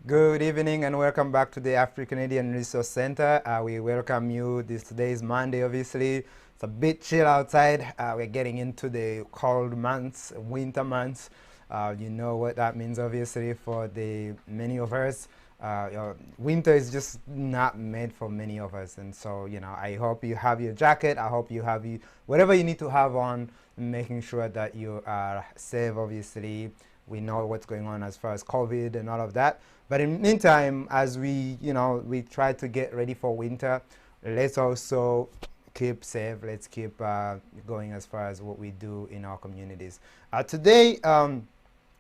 Good evening and welcome back to the AfriCanadian Resource Center. We welcome you. Today is Monday, obviously. It's a bit chill outside. We're getting into the cold months, winter months. You know what that means, obviously, for the many of us. Winter is just not made for many of us. And so, I hope you have your jacket. I hope you have whatever you need to have on, making sure that you are safe, obviously. We know what's going on as far as COVID and all of that. But in the meantime, as we try to get ready for winter, let's also keep safe. Let's keep going as far as what we do in our communities. Today,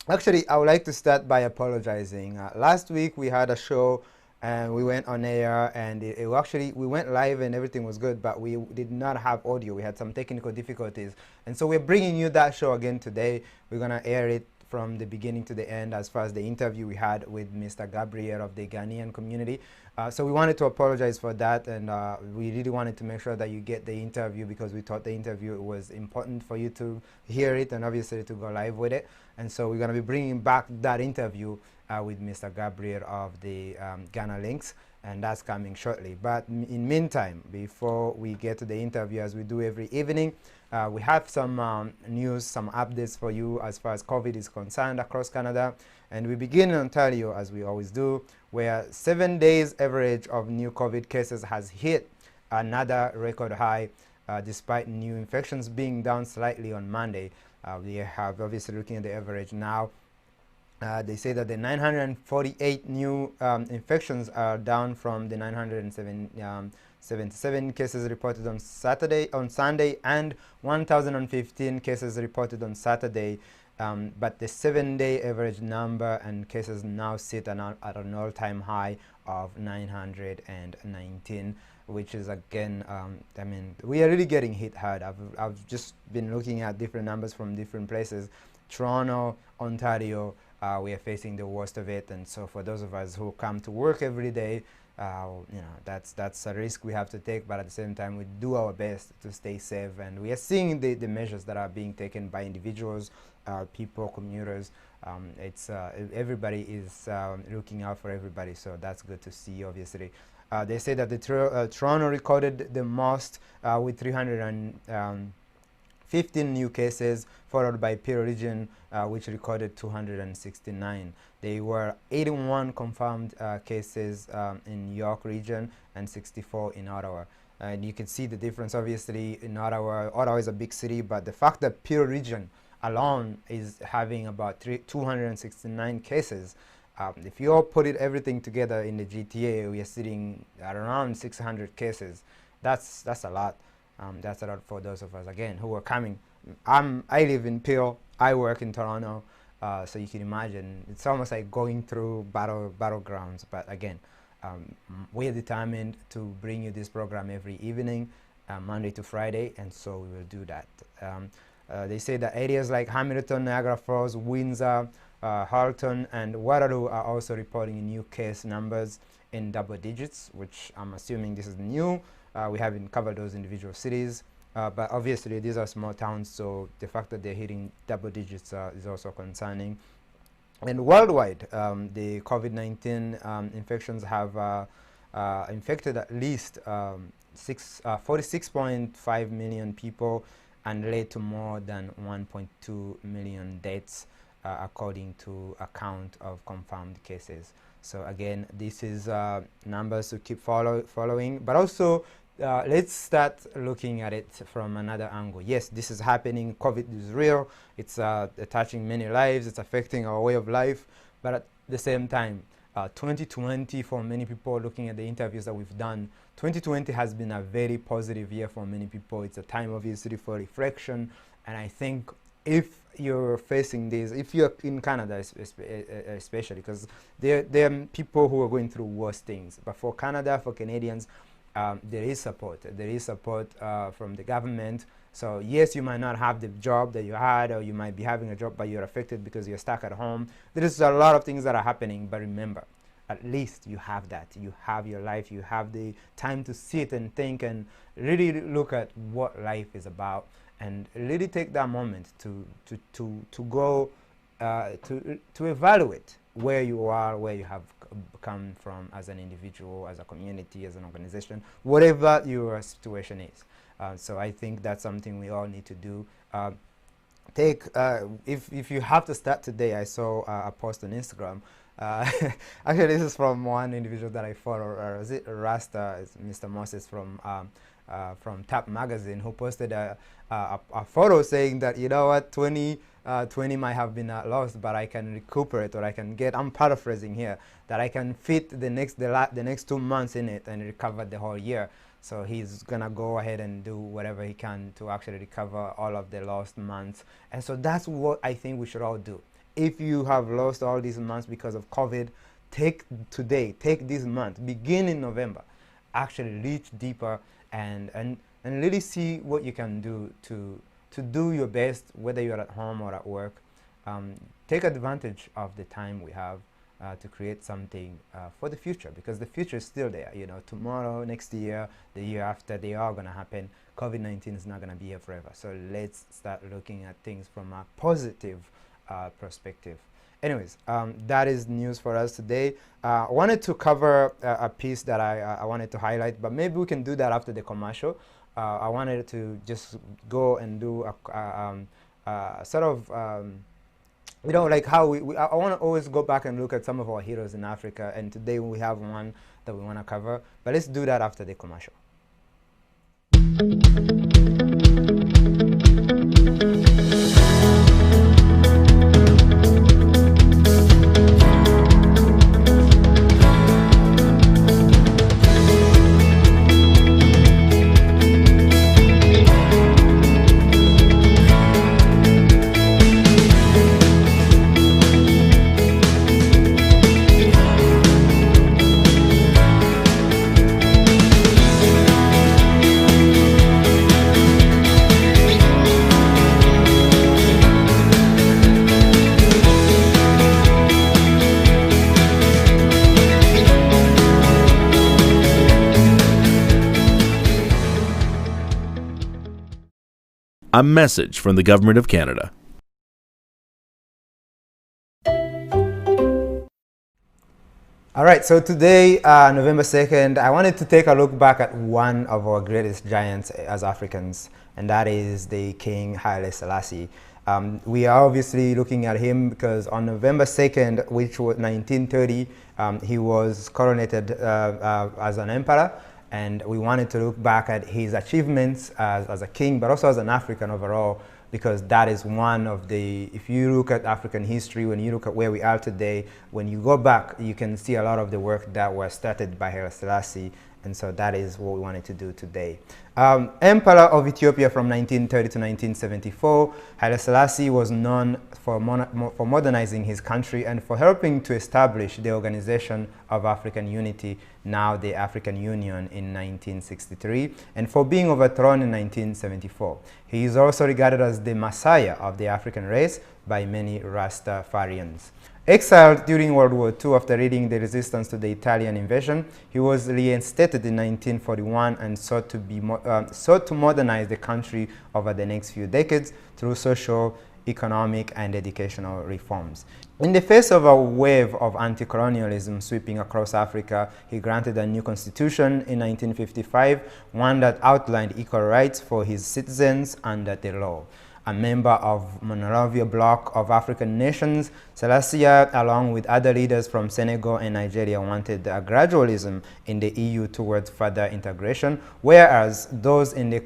actually, I would like to start by apologizing. Last week we had a show and we went on air and we went live and everything was good, but we did not have audio. We had some technical difficulties. And so we're bringing you that show again today. We're going to air it from the beginning to the end as far as the interview we had with Mr. Gabriel of the Ghanaian community. So we wanted to apologize for that, and we really wanted to make sure that you get the interview because we thought the interview was important for you to hear it and obviously to go live with it. And so we're going to be bringing back that interview with Mr. Gabriel of the Ghanalinx, and that's coming shortly. But in meantime, before we get to the interview, as we do every evening, we have some news, some updates for you as far as COVID is concerned across Canada. And we begin in Ontario, as we always do, where 7 days average of new COVID cases has hit another record high, despite new infections being down slightly on Monday. We have obviously looking at the average now. They say that the 948 new infections are down from the 977 cases reported on Sunday, and 1,015 cases reported on Saturday. But the 7-day average number and cases now sit at an all-time high of 919, which is again, we are really getting hit hard. I've just been looking at different numbers from different places. Toronto, Ontario, we are facing the worst of it, and so for those of us who come to work every day, that's a risk we have to take, but at the same time we do our best to stay safe, and we are seeing the measures that are being taken by individuals, people, commuters. Everybody is looking out for everybody, so that's good to see, obviously. They say that the Toronto recorded the most with 315 new cases, followed by Peel Region, which recorded 269. There were 81 confirmed cases in York Region and 64 in Ottawa. And you can see the difference, obviously, in Ottawa. Ottawa is a big city, but the fact that Peel Region alone is having about 269 cases, if you all put everything together in the GTA, we are sitting at around 600 cases. That's a lot. That's a lot for those of us, again, who are coming. I live in Peel. I work in Toronto. So you can imagine, it's almost like going through battlegrounds. But again, we are determined to bring you this program every evening, Monday to Friday, and so we will do that. They say that areas like Hamilton, Niagara Falls, Windsor, Halton, and Waterloo are also reporting new case numbers in double digits, which I'm assuming this is new. We haven't covered those individual cities, but obviously these are small towns, so the fact that they're hitting double digits is also concerning. And worldwide, the COVID-19 infections have infected at least 46.5 million people and led to more than 1.2 million deaths, according to a count of confirmed cases. So again, this is numbers to keep following, but also let's start looking at it from another angle. Yes, this is happening. COVID is real. It's touching many lives. It's affecting our way of life. But at the same time, 2020, for many people, looking at the interviews that we've done, 2020 has been a very positive year for many people. It's a time, obviously, for reflection. And I think if you're facing this, if you're in Canada especially, because there are people who are going through worse things. But for Canada, for Canadians, there is support. There is support from the government. So yes, you might not have the job that you had, or you might be having a job but you're affected because you're stuck at home. There is a lot of things that are happening, but remember, at least you have that. You have your life. You have the time to sit and think and really look at what life is about, and really take that moment to go to evaluate where you are, where you have come from as an individual, as a community, as an organization, whatever your situation is. So I think that's something we all need to do. If you have to start today, I saw a post on Instagram. Actually, this is from one individual that I follow. Is it Rasta? It's Mr. Moses from Tap Magazine, who posted a photo saying that, you know what, 2020 might have been lost, but I can recuperate, or I can get, I'm paraphrasing here, that I can fit the next 2 months in it and recover the whole year. So he's gonna go ahead and do whatever he can to actually recover all of the lost months. And so that's what I think we should all do. If you have lost all these months because of COVID, take this month, begin in November, actually reach deeper and really see what you can do to do your best, whether you're at home or at work. Take advantage of the time we have to create something for the future, because the future is still there. You know, tomorrow, next year, the year after, they are going to happen. COVID-19 is not going to be here forever. So let's start looking at things from a positive perspective. Anyways, that is news for us today. I wanted to cover a piece that I wanted to highlight, but maybe we can do that after the commercial. I wanted to just go and do a sort of you know, like how I want to always go back and look at some of our heroes in Africa, and today we have one that we want to cover, but let's do that after the commercial. A message from the Government of Canada. All right, so today, November 2nd, I wanted to take a look back at one of our greatest giants as Africans, and that is the King Haile Selassie. We are obviously looking at him because on November 2nd, which was 1930, he was coronated as an emperor. And we wanted to look back at his achievements as a king, but also as an African overall, because that is one of the, if you look at African history, when you look at where we are today, when you go back, you can see a lot of the work that was started by Haile Selassie. And so that is what we wanted to do today. Emperor of Ethiopia from 1930 to 1974, Haile Selassie was known for modernizing his country and for helping to establish the Organization of African Unity, now the African Union, in 1963, and for being overthrown in 1974. He is also regarded as the Messiah of the African race by many Rastafarians. Exiled during World War II after leading the resistance to the Italian invasion, he was reinstated in 1941 and sought to modernize the country over the next few decades through social, economic, and educational reforms. In the face of a wave of anti-colonialism sweeping across Africa, he granted a new constitution in 1955, one that outlined equal rights for his citizens under the law. A member of Monrovia bloc of African nations, Selassie, along with other leaders from Senegal and Nigeria, wanted a gradualism in the EU towards further integration, whereas those in the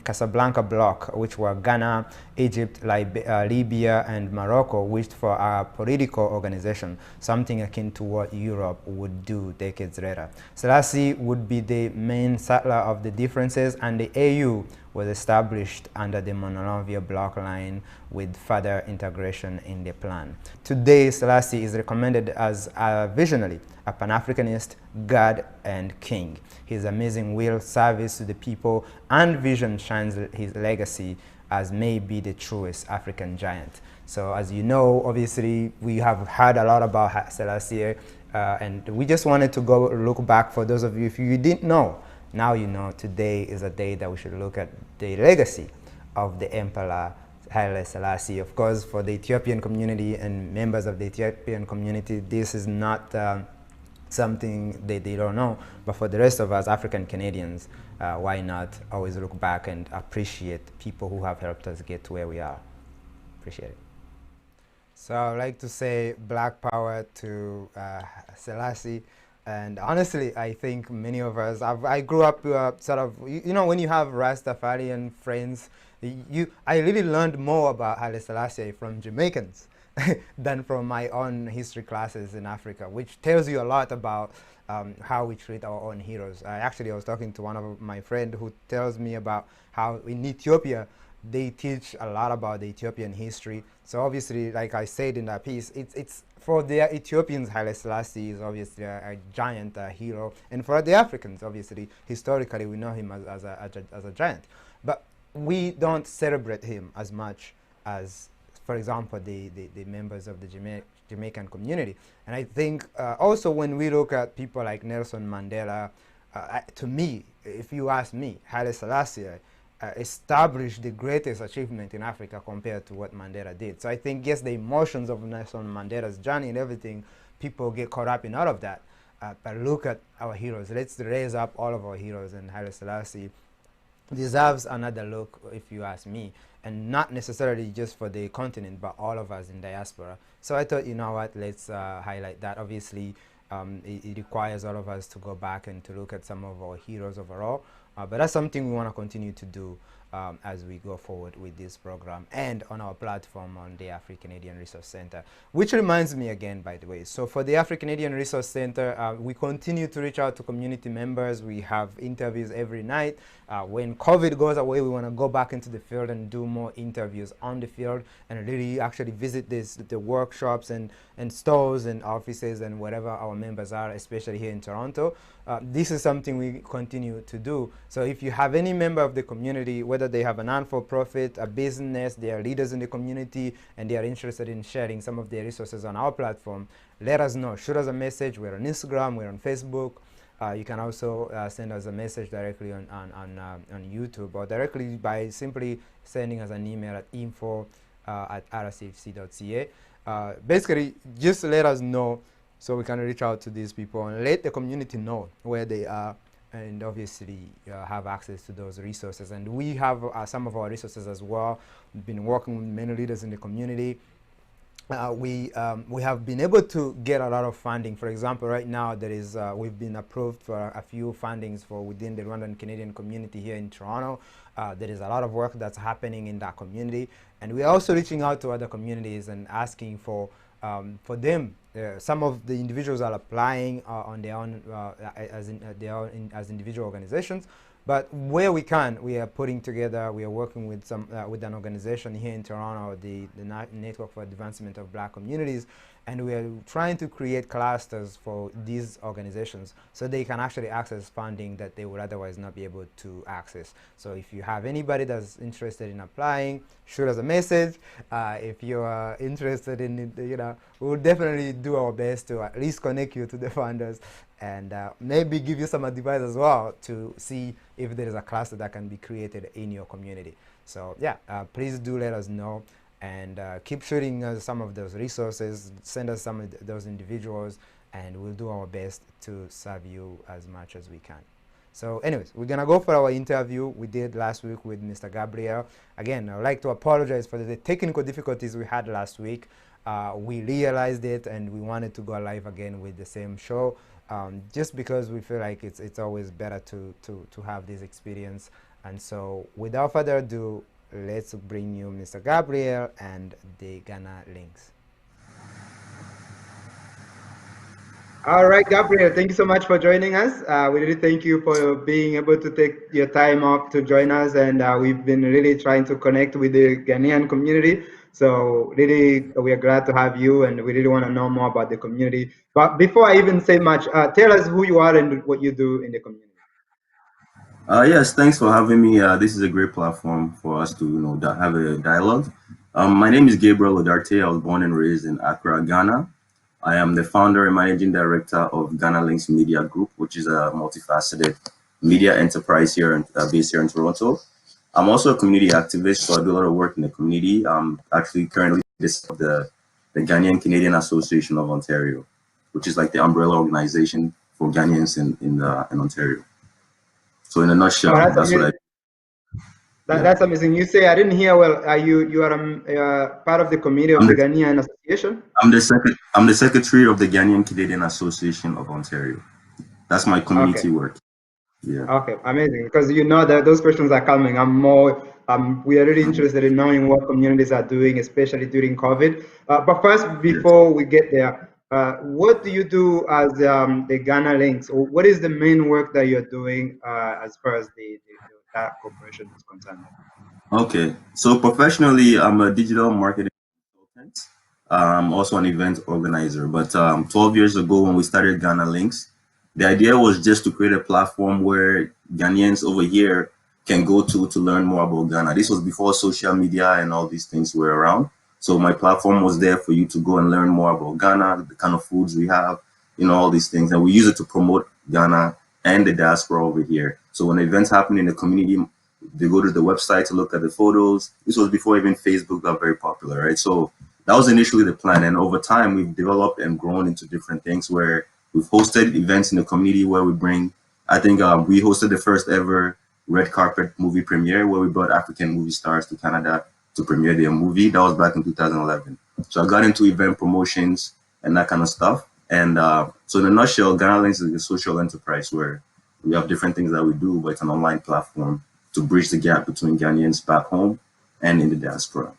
Casablanca bloc, which were Ghana, Egypt, Libya, and Morocco, wished for a political organization, something akin to what Europe would do decades later. Selassie would be the main settler of the differences, and the AU was established under the Monrovia bloc line with further integration in the plan. Today, Selassie is recommended as a visionary, a Pan-Africanist, God, and King. His amazing will, service to the people, and vision shines his legacy as maybe the truest African giant. So as you know, obviously, we have heard a lot about Selassie, and we just wanted to go look back. For those of you, if you didn't know, now you know. Today is a day that we should look at the legacy of the Emperor Haile Selassie. Of course, for the Ethiopian community and members of the Ethiopian community, this is not something they don't know. But for the rest of us African Canadians, why not always look back and appreciate people who have helped us get to where we are. Appreciate it. So I would like to say Black Power to Selassie. And honestly, I think many of us, I grew up sort of, you know, when you have Rastafarian friends, I really learned more about Haile Selassie from Jamaicans than from my own history classes in Africa, which tells you a lot about how we treat our own heroes. I was talking to one of my friends who tells me about how in Ethiopia, they teach a lot about the Ethiopian history. So obviously, like I said in that piece, it's for the Ethiopians, Haile Selassie is obviously a giant hero. And for the Africans, obviously, historically, we know him as a giant. But we don't celebrate him as much as, for example, the members of the Jamaican community. And I think also when we look at people like Nelson Mandela, to me, if you ask me, Haile Selassie established the greatest achievement in Africa compared to what Mandela did. So I think, yes, the emotions of Nelson Mandela's journey and everything, people get caught up in all of that. But look at our heroes. Let's raise up all of our heroes, and Haile Selassie deserves another look, if you ask me, and not necessarily just for the continent, but all of us in diaspora. So I thought, you know what, let's highlight that. Obviously, it requires all of us to go back and to look at some of our heroes overall. But that's something we want to continue to do as we go forward with this program and on our platform on the AfriCanadian Resource Center. Which reminds me again, by the way, so for the AfriCanadian Resource Center, we continue to reach out to community members. We have interviews every night. When COVID goes away, we want to go back into the field and do more interviews on the field and really actually visit the workshops and stores and offices and wherever our members are, especially here in Toronto. This is something we continue to do. So if you have any member of the community, whether they have a non-for-profit, a business, they are leaders in the community, and they are interested in sharing some of their resources on our platform, let us know. Shoot us a message. We're on Instagram, we're on Facebook. You can also send us a message directly on YouTube, or directly by simply sending us an email at info@rcfc.ca. Basically, just let us know so we can reach out to these people and let the community know where they are, and obviously have access to those resources. And we have some of our resources as well. We've been working with many leaders in the community. We have been able to get a lot of funding. For example, right now there is we've been approved for a few fundings for within the Rwandan Canadian community here in Toronto. There is a lot of work that's happening in that community, and we are also reaching out to other communities and asking for them. Some of the individuals are applying on their own as individual organizations. But where we can, we are putting together, we are working with with an organization here in Toronto, the Network for Advancement of Black Communities, and we are trying to create clusters for these organizations so they can actually access funding that they would otherwise not be able to access. So if you have anybody that's interested in applying, shoot us a message. If you are interested in it, we will definitely do our best to at least connect you to the funders, and maybe give you some advice as well to see if there is a cluster that can be created in your community. So yeah, please do let us know, and keep shooting us some of those resources, send us some of those individuals, and we'll do our best to serve you as much as we can. So anyways, we're gonna go for our interview we did last week with Mr. Gabriel. Again, I would like to apologize for the technical difficulties we had last week. We realized it and we wanted to go live again with the same show, just because we feel like it's always better to have this experience. And so without further ado, let's bring you Mr. Gabriel and the Ghanalinx. All right, Gabriel, thank you so much for joining us. We really thank you for being able to take your time off to join us. And we've been really trying to connect with the Ghanaian community. So really, we are glad to have you, and we really want to know more about the community. But before I even say much, tell us who you are and what you do in the community. Yes, thanks for having me. This is a great platform for us to, have a dialogue. My name is Gabriel Odartei. I was born and raised in Accra, Ghana. I am the founder and managing director of Ghanalinx Media Group, which is a multifaceted media enterprise here, based here in Toronto. I'm also a community activist, so I do a lot of work in the community. I'm actually currently this the Ghanaian Canadian Association of Ontario, which is like the umbrella organization for Ghanaians in Ontario. So in a Oh, nutshell, that's that's what I amazing. yeah. That's amazing. You say I didn't hear well. Are you are part of the committee of I'm the the Ghanaian Association? I'm the secretary of the Ghanaian Canadian Association of Ontario. That's my Okay. community work. Yeah. Okay, amazing. Because you know that those questions are coming. We are really interested in knowing what communities are doing, especially during COVID. But first, Yes. before we get there, what do you do as the Ghanalinx? Or what is the main work that you're doing as far as that corporation is concerned? Okay. So professionally, I'm a digital marketing consultant. I'm also an event organizer. But 12 years ago, when we started Ghanalinx, the idea was just to create a platform where Ghanaians over here can go to learn more about Ghana. This was before social media and all these things were around. So my platform was there for you to go and learn more about Ghana, the kind of foods we have, all these things. And we use it to promote Ghana and the diaspora over here. So when events happen in the community, they go to the website to look at the photos. This was before even Facebook got very popular, right? So that was initially the plan. And over time, we've developed and grown into different things where we've hosted events in the community where we bring, I think we hosted the first ever red carpet movie premiere where we brought African movie stars to Canada to premiere their movie. That was back in 2011. So I got into event promotions and that kind of stuff. And so in a nutshell, Ghanalinx is a social enterprise where we have different things that we do, but it's an online platform to bridge the gap between Ghanaians back home and in the diaspora.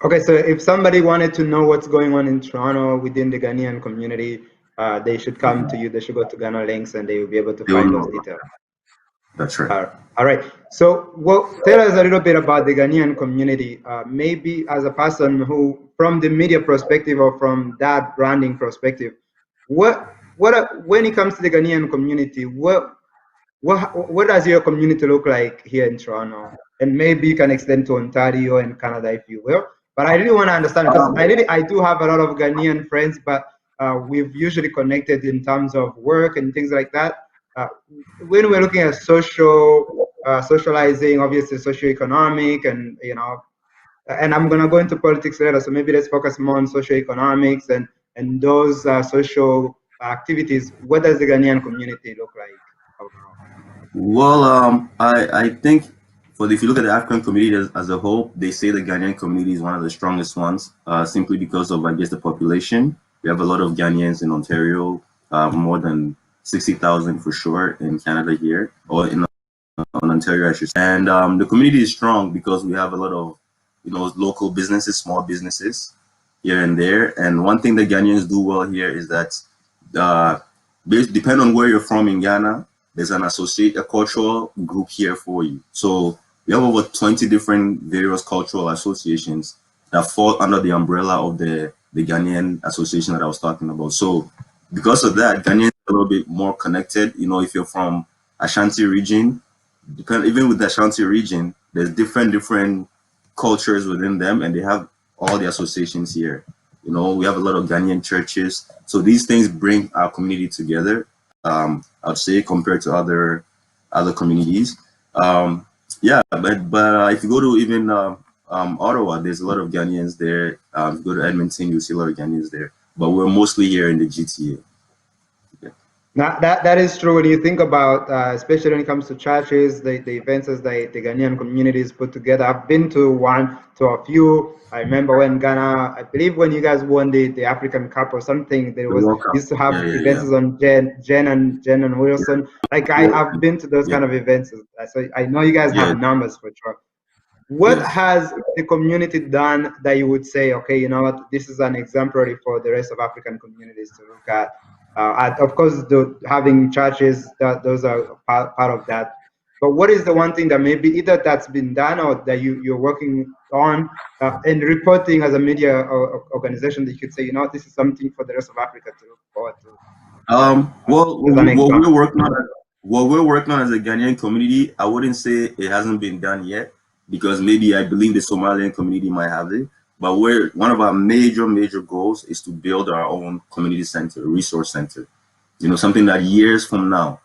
Okay, so if somebody wanted to know what's going on in Toronto within the Ghanaian community, they should come to you. They should go to Ghanalinx and they will be able to They will find those know. details. That's right. All right. So, well, tell us a little bit about the Ghanaian community. Maybe as a person who, from the media perspective or from that branding perspective, when it comes to the Ghanaian community, what does your community look like here in Toronto? And maybe you can extend to Ontario and Canada if you will. But I really want to understand because I do have a lot of Ghanaian friends, but we've usually connected in terms of work and things like that. Uh, when we're looking at socializing, obviously socioeconomic, and and I'm gonna go into politics later, so maybe let's focus more on socioeconomics and those social activities. What does the Ghanaian community look like overall? Well, I think if you look at the African community as a whole, they say the Ghanaian community is one of the strongest ones, simply because of, I guess, the population. We have a lot of Ghanaians in Ontario, more than 60,000 for sure in Canada here, or in Ontario, I should say. And the community is strong because we have a lot of, local businesses, small businesses here and there. And one thing that Ghanaians do well here is that, uh, depend on where you're from in Ghana, there's a cultural group here for you. So we have over 20 different various cultural associations that fall under the umbrella of the Ghanaian association that I was talking about. So because of that, Ghanaians are a little bit more connected. If you're from Ashanti region, even with the Ashanti region, there's different cultures within them, and they have all the associations here. We have a lot of Ghanaian churches, so these things bring our community together. I'd say compared to other communities. Yeah, but if you go to even Ottawa, there's a lot of Ghanaians there. If you go to Edmonton, you see a lot of Ghanaians there. But we're mostly here in the GTA. Yeah. Now, that is true when you think about, especially when it comes to churches, the events that the Ghanaian communities put together. I've been to a few. I remember when Ghana, I believe when you guys won the African Cup or something, there The was World Cup. used to have Yeah, yeah, events yeah. on Jen and Wilson. Like I've been to those Yeah, kind of events, so I know you guys yeah, have numbers for sure. What yes. has the community done that you would say, okay, you know what, this is an exemplary for the rest of African communities to look at? Of course, having churches, those are part of that. But what is the one thing that maybe either that's been done or that you're working on and reporting as a media organization that you could say, this is something for the rest of Africa to look forward to, Well, as an example? what we're working on as a Ghanaian community, I wouldn't say it hasn't been done yet, because maybe I believe the Somalian community might have it. But one of our major goals is to build our own community center, resource center. Something that years from now,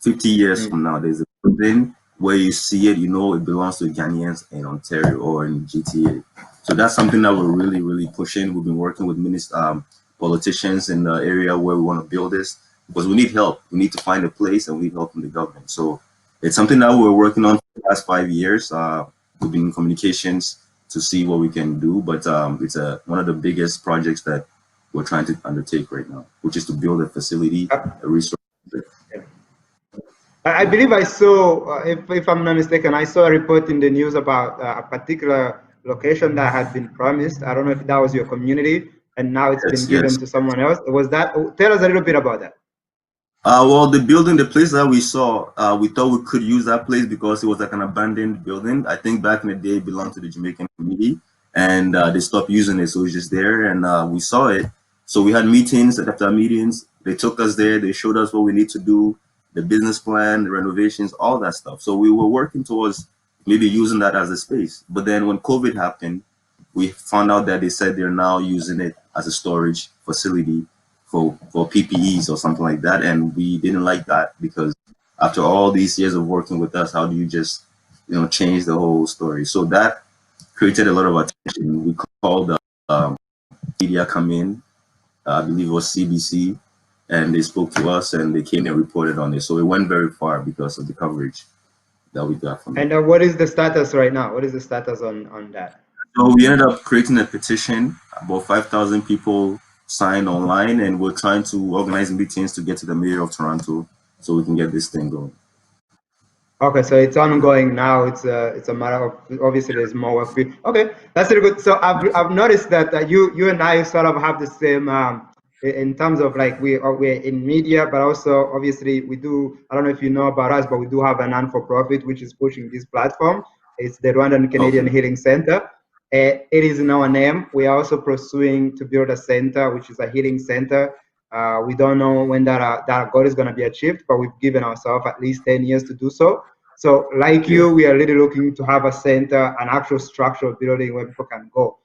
50 years from now, there's a building where you see it, you know it belongs to Ghanaians in Ontario or in GTA. So that's something that we're really, really pushing. We've been working with politicians in the area where we want to build this because we need help. We need to find a place and we need help from the government. So it's something that we're working on for the last 5 years. We've been in communications to see what we can do, but it's one of the biggest projects that we're trying to undertake right now, which is to build a facility, a resource. I believe I saw, if I'm not mistaken, I saw a report in the news about a particular location that had been promised. I don't know if that was your community, and now it's been given to someone else. Was that? Tell us a little bit about that. Well, the place that we saw, we thought we could use that place because it was like an abandoned building. I think back in the day it belonged to the Jamaican community, and they stopped using it, so it was just there, and we saw it. So we had meetings, and after meetings, they took us there, they showed us what we need to do, the business plan, the renovations, all that stuff. So we were working towards maybe using that as a space. But then when COVID happened, we found out that they said they're now using it as a storage facility for PPEs or something like that. And we didn't like that because after all these years of working with us, how do you just, change the whole story? So that created a lot of attention. We called the media come in, I believe it was CBC, and they spoke to us and they came and reported on it. So it went very far because of the coverage that we got from it. And what is the status right now? What is the status on that? So we ended up creating a petition. About 5,000 people signed online, and we're trying to organize meetings to get to the mayor of Toronto so we can get this thing going. Okay, so it's ongoing now. It's a matter of, obviously there's more work. Okay, that's really good. So I've noticed that you and I sort of have the same in terms of like we're in media, but also obviously we do. I don't know if you know about us, but we do have a non-for-profit which is pushing this platform. It's the Rwandan Canadian Healing Center. It is in our name. We are also pursuing to build a center, which is a healing center. We don't know when that goal is going to be achieved, but we've given ourselves at least 10 years to do so. So like you, we are really looking to have a center, an actual structural building where people can go.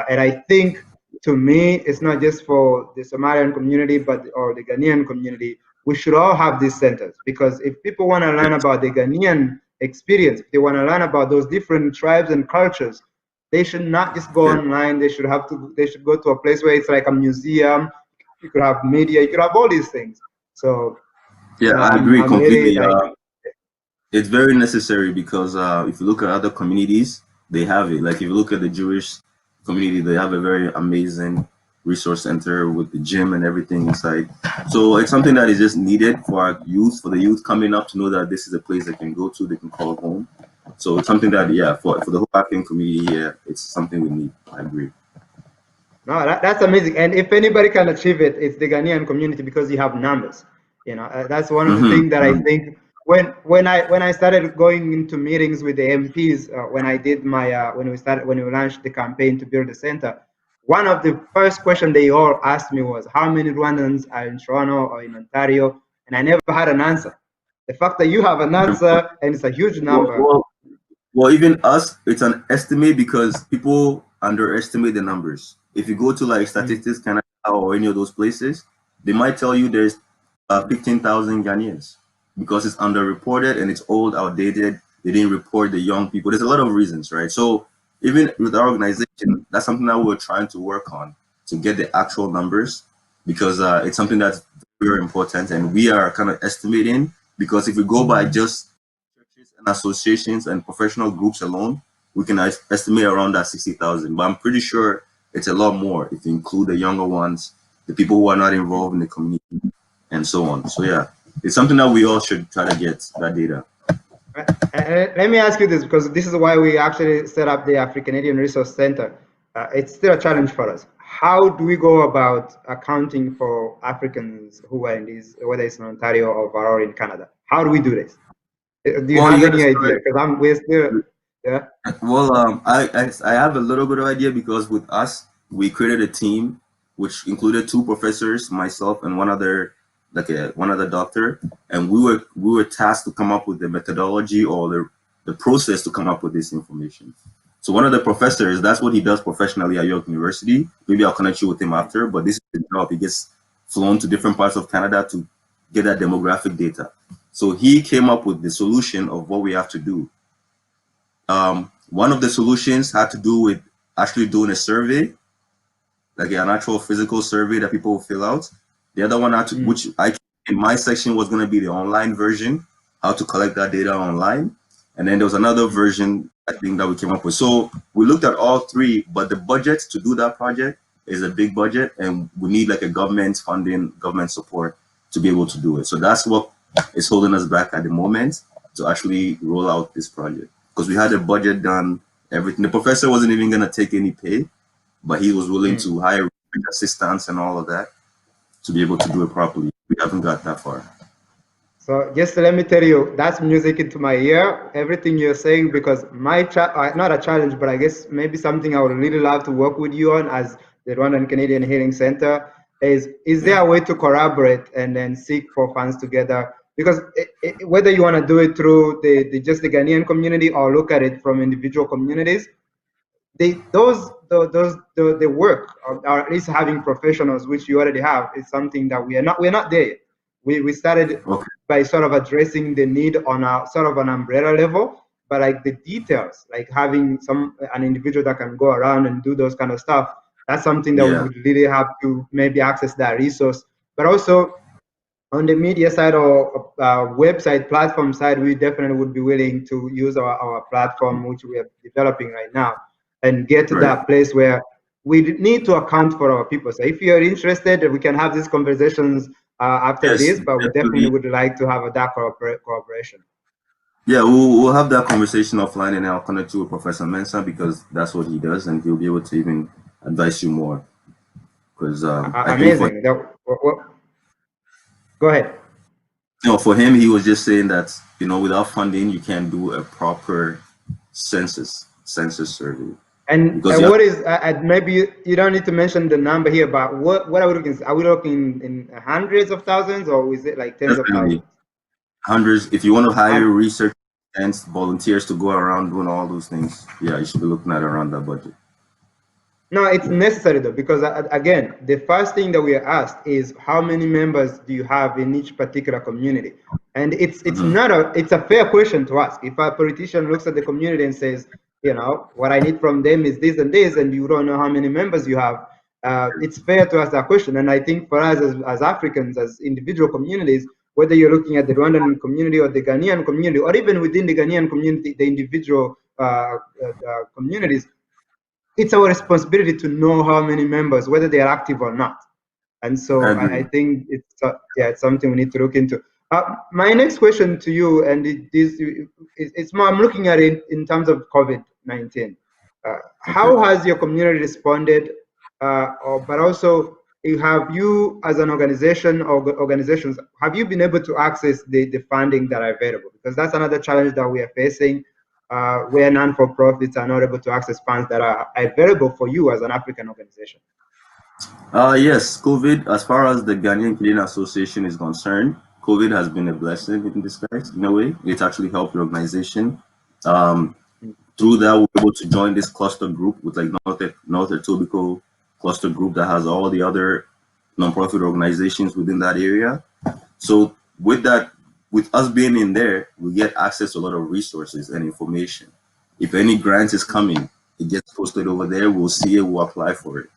And I think, to me, it's not just for the Somalian community, or the Ghanaian community. We should all have these centers, because if people want to learn about the Ghanaian experience, if they want to learn about those different tribes and cultures, they should not just go online. They should go to a place where it's like a museum. You could have media. You could have all these things. So yeah, I agree completely. It's very necessary because if you look at other communities, they have it. Like if you look at the Jewish community, they have a very amazing resource center with the gym and everything inside. So it's something that is just needed for our youth, for the youth coming up to know that this is a place they can go to, they can call home. So it's something that, yeah, for the whole African community, yeah, it's something we need. I agree. No, that's amazing. And if anybody can achieve it, it's the Ghanaian community, because you have numbers. That's one of the things that I think when I started going into meetings with the MPs, when I did my when we launched the campaign to build the center, one of the first questions they all asked me was, how many Rwandans are in Toronto or in Ontario? And I never had an answer. The fact that you have an answer, and it's a huge number. Well, even us, it's an estimate because people underestimate the numbers. If you go to like Statistics Canada or any of those places, they might tell you there's 15,000 Ghanaians because it's underreported and it's old, outdated. They didn't report the young people. There's a lot of reasons, right? So even with our organization, that's something that we're trying to work on to get the actual numbers, because it's something that's very important, and we are kind of estimating, because if we go by just churches and associations and professional groups alone, we can estimate around that 60,000. But I'm pretty sure it's a lot more if you include the younger ones, the people who are not involved in the community, and so on. So yeah, it's something that we all should try to get that data. Let me ask you this, because this is why we actually set up the AfriCanadian Resource Center. It's still a challenge for us. How do we go about accounting for Africans who are in these, whether it's in Ontario or in Canada? How do we do this? Do you have any idea? Because we're still, yeah. Well, I have a little bit of idea, because with us, we created a team which included 2 professors, myself, and one other doctor, and we were tasked to come up with the methodology or the process to come up with this information. So one of the professors, that's what he does professionally at York University. Maybe I'll connect you with him after, but this is his job. He gets flown to different parts of Canada to get that demographic data. So he came up with the solution of what we have to do. One of the solutions had to do with actually doing a survey, like an actual physical survey that people will fill out. The other one had to, which I in my section was going to be the online version, how to collect that data online. And then there was another version I think that we came up with. So we looked at all three, but the budget to do that project is a big budget, and we need like a government funding, government support to be able to do it. So that's what is holding us back at the moment to actually roll out this project, because we had a budget done, everything. The professor wasn't even going to take any pay, but he was willing to hire assistants and all of that to be able to do it properly. We haven't got that far. So just let me tell you, that's music into my ear, everything you're saying, because my, not a challenge, but I guess maybe something I would really love to work with you on as the Rwandan Canadian Healing Center is there a way to collaborate and then seek for funds together? Because whether you want to do it through just the Ghanaian community or look at it from individual communities, the work, or at least having professionals, which you already have, is something that we're not there yet. We started by sort of addressing the need on a sort of an umbrella level, but like the details, like having an individual that can go around and do those kind of stuff, that's something that we would really have to maybe access that resource. But also on the media side or website platform side, we definitely would be willing to use our platform, which we are developing right now, and get to that place where we need to account for our people. So if you're interested, we can have these conversations after this, but we definitely would like to have that cooperation. Yeah, we'll have that conversation offline, and I'll connect you with Professor Mensah, because that's what he does, and he'll be able to even advise you more. Because amazing. Go ahead. No, for him, he was just saying that, you know, without funding, you can't do a proper census survey. And what is maybe you don't need to mention the number here, but what are we looking? Are we looking in hundreds of thousands, or is it like tens of thousands? Hundreds. If you want to hire research and volunteers to go around doing all those things, yeah, you should be looking at around that budget. No, it's necessary though, because again, the first thing that we are asked is how many members do you have in each particular community, and it's a fair question to ask. If a politician looks at the community and says, you know, what I need from them is this and this, and you don't know how many members you have, it's fair to ask that question. And I think for us as Africans, as individual communities, whether you're looking at the Rwandan community or the Ghanaian community, or even within the Ghanaian community, the individual communities, it's our responsibility to know how many members, whether they are active or not. And so I think it's something we need to look into. My next question to you, and it's more, I'm looking at it in terms of COVID-19. How has your community responded? But also, have you, as an organization or organizations, have you been able to access the funding that are available? Because that's another challenge that we are facing, where non-for-profits are not able to access funds that are available for you as an African organization. Yes, COVID, as far as the Ghanaian Association is concerned, COVID has been a blessing in disguise, in a way. It's actually helped the organization. Through that, we're able to join this cluster group with like North Etobicoke cluster group that has all the other nonprofit organizations within that area. So with that, with us being in there, we get access to a lot of resources and information. If any grant is coming, it gets posted over there. We'll see it, we'll apply for it.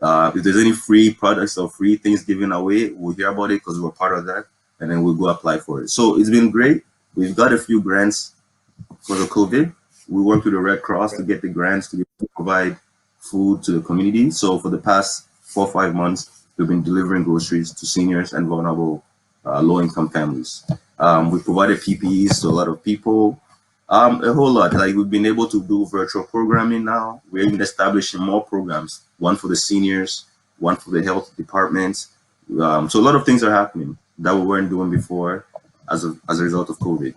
If there's any free products or free things given away, we'll hear about it because we're part of that, and then we'll go apply for it. So it's been great. We've got a few grants for the COVID. We worked with the Red Cross to get the grants to provide food to the community. So for the past 4 or 5 months, we've been delivering groceries to seniors and vulnerable low-income families. We provided PPEs to a lot of people, a whole lot. Like, we've been able to do virtual programming now. We're even establishing more programs, one for the seniors, one for the health departments. So a lot of things are happening that we weren't doing before as a result of COVID.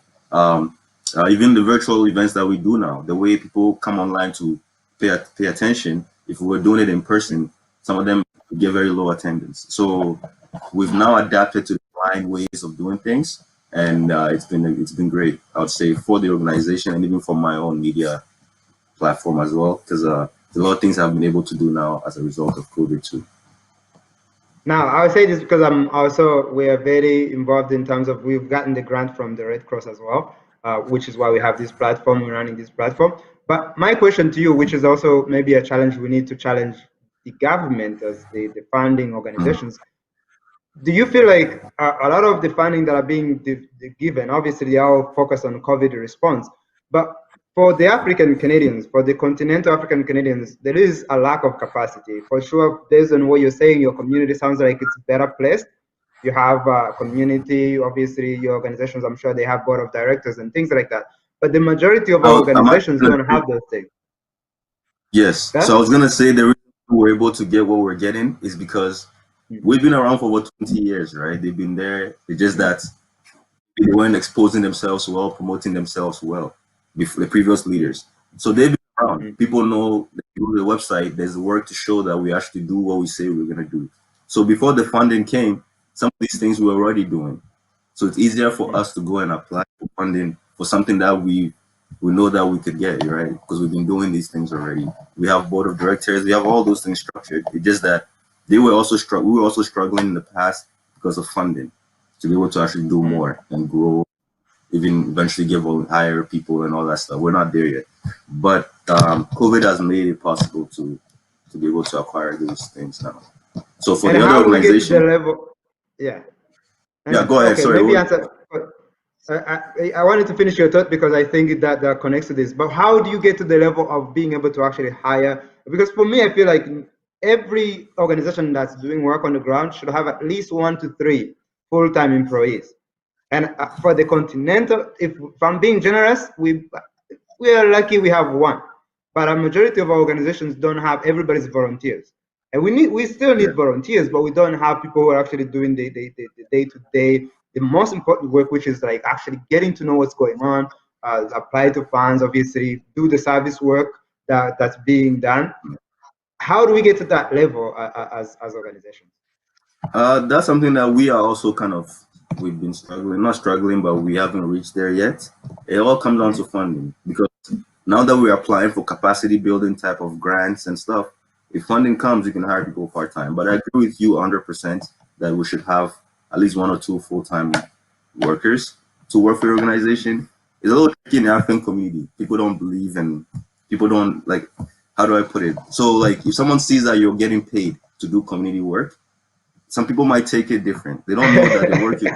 Even the virtual events that we do now, the way people come online to pay attention, if we were doing it in person, some of them get very low attendance. So we've now adapted to the online ways of doing things, and it's been great, I would say, for the organization and even for my own media platform as well, because a lot of things I've been able to do now as a result of COVID too. Now, I'll say this because we are very involved in terms of we've gotten the grant from the Red Cross as well, which is why we have this platform, we're running this platform. But my question to you, which is also maybe a challenge we need to challenge the government as the funding organizations, do you feel like a lot of the funding that are being given, obviously they all focus on COVID response, but for the African Canadians, for the continental African Canadians, there is a lack of capacity. For sure, based on what you're saying, your community sounds like it's better placed. You have community, obviously your organizations, I'm sure they have board of directors and things like that. But the majority of our I'm organizations actually don't have those things. yes. So I Yeah? was gonna say the reason we're able to get what we're getting is because Mm, we've been around for over 20 years, right? They've been there. It's just mm, that they weren't exposing themselves well, promoting themselves well before the previous leaders. So they've been around. mm, People know that you go to the website, there's work to show that we actually do what we say we're gonna do. So before the funding came, some of these things we were already doing. So it's easier for mm, us to go and apply for funding for something that we know that we could get, right? Because we've been doing these things already. We have board of directors, we have all those things structured. It's just that we were also struggling in the past because of funding to be able to actually do mm. more and grow, even eventually give hire people and all that stuff. We're not there yet. But COVID has made it possible to be able to acquire those things now. So for And the other how do we get to the organization, level? Yeah. yeah, And go ahead. okay, Sorry. maybe answer. I wanted to finish your thought because I think that connects to this. But how do you get to the level of being able to actually hire? Because for me, I feel like every organization that's doing work on the ground should have at least 1 to 3 full-time employees. And for the continental, if I'm being generous, we are lucky we have one, but a majority of our organizations don't have everybody's volunteers, and we still Yeah. need volunteers, but we don't have people who are actually doing the day-to-day, the most important work, which is like actually getting to know what's going on, apply to funds, obviously do the service work that's being done. How do we get to that level as organizations? That's something that we are also kind of we've been struggling, not struggling, but we haven't reached there yet. It all comes down to Mm, funding because now that we're applying for capacity building type of grants and stuff, if funding comes, you can hire people part time. But I agree with you 100% that we should have at least 1 or 2 full time workers to work for your organization. It's a little tricky in the African community. People don't believe and people don't like. How do I put it? So like, if someone sees that you're getting paid to do community work, some people might take it different. They don't know that they're working.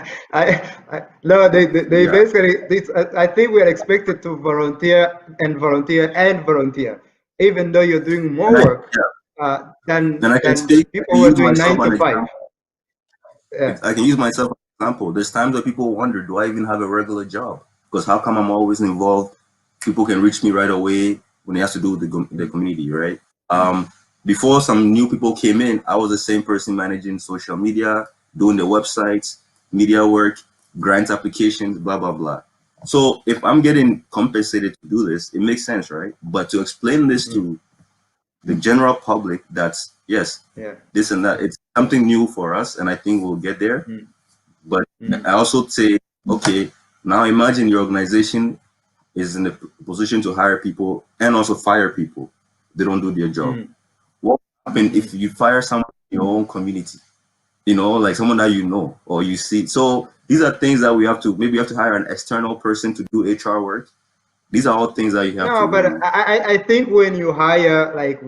no, they Yeah. basically, I think we're expected to volunteer and volunteer and volunteer, even though you're doing more And I work yeah, and than I people can who are use doing myself nine as to an five. example. Yeah. I can use myself as an example. There's times where people wonder, do I even have a regular job? Because how come I'm always involved? People can reach me right away when it has to do with the Mm, community, right? Um, Before some new people came in, I was the same person managing social media, doing the websites, media work, grant applications, blah blah blah. So if I'm getting compensated to do this, it makes sense, right? But to explain this mm, to the general public, that's yes, yeah. this and that, it's something new for us, and I think we'll get there. Mm, But mm, I also say, okay, now imagine your organization is in a position to hire people and also fire people. They don't do their job. mm, What happens mm. if you fire someone in your own community? Like someone that you know or you see. So these are things that we have to maybe you have to hire an external person to do HR work. These are all things that you have No, but to. I think when you hire, like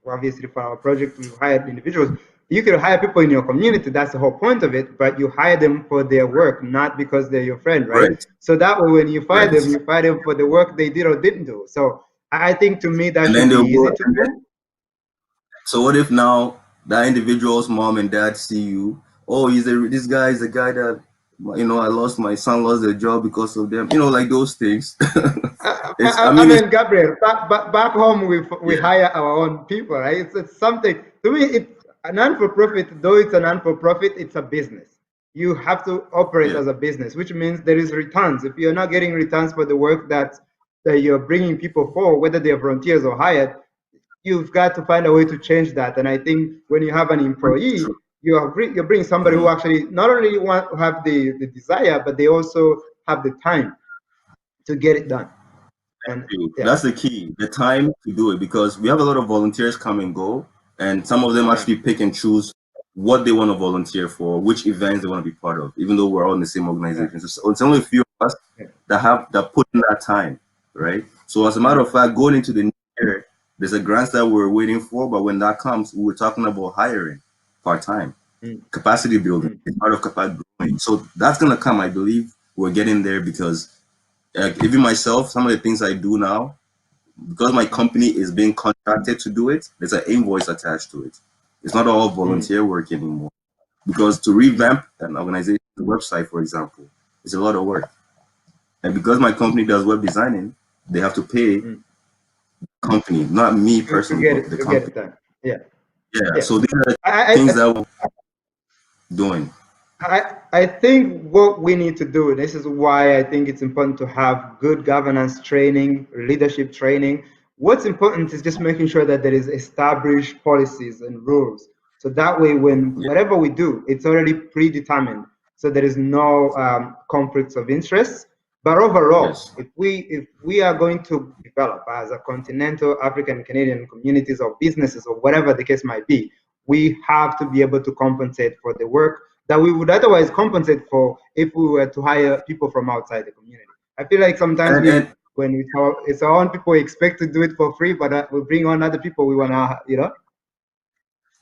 obviously for our project, we've hired individuals. You could hire people in your community. That's the whole point of it. But you hire them for their work, not because they're your friend, right? Right, So that way, when right. you fire them for the work they did or didn't do. So I think to me that And then should be they'll easy go. to do. So what if now that individual's mom and dad see you? Oh, this guy is the guy that I lost my son lost their job because of them. Like those things. It's I I mean it's mean, Gabriel, back home we yeah, hire our own people, right? It's something to me. It's a non-for-profit, though it's a non-for-profit. It's a business. You have to operate yeah. as a business, which means there is returns. If you're not getting returns for the work that you're bringing people for, whether they're volunteers or hired, you've got to find a way to change that. And I think when you have an employee, True. you're bringing somebody who Mhm. actually not only want to have the desire, but they also have the time to get it done. And yeah, That's the key, the time to do it because we have a lot of volunteers come and go, and some of them yeah. actually pick and choose what they want to volunteer for, which events they want to be part of, even though we're all in the same organization. So it's only a few of us that put in that time, right? So as a matter of fact, going into the new year, there's a grant that we're waiting for, but when that comes, we're talking about hiring part-time, capacity building, part of capacity growing. So that's gonna come, I believe. We're getting there because even myself, some of the things I do now, because my company is being contracted to do it, there's an invoice attached to it. It's not all volunteer work anymore. Because to revamp an organization's website, for example, is a lot of work. And because my company does web designing, they have to pay the company, not me personally, but the company. Yeah. So these are the things that we're doing. I think what we need to do, this is why I think it's important to have good governance training, leadership training. What's important is just making sure that there is established policies and rules. So that way, when whatever we do, it's already predetermined. So there is no conflicts of interest. But overall, if we are going to develop as a continental African Canadian communities or businesses or whatever the case might be, we have to be able to compensate for the work that we would otherwise compensate for if we were to hire people from outside the community. I feel like sometimes when it's our own people, we expect to do it for free, but we bring on other people we want to, you know.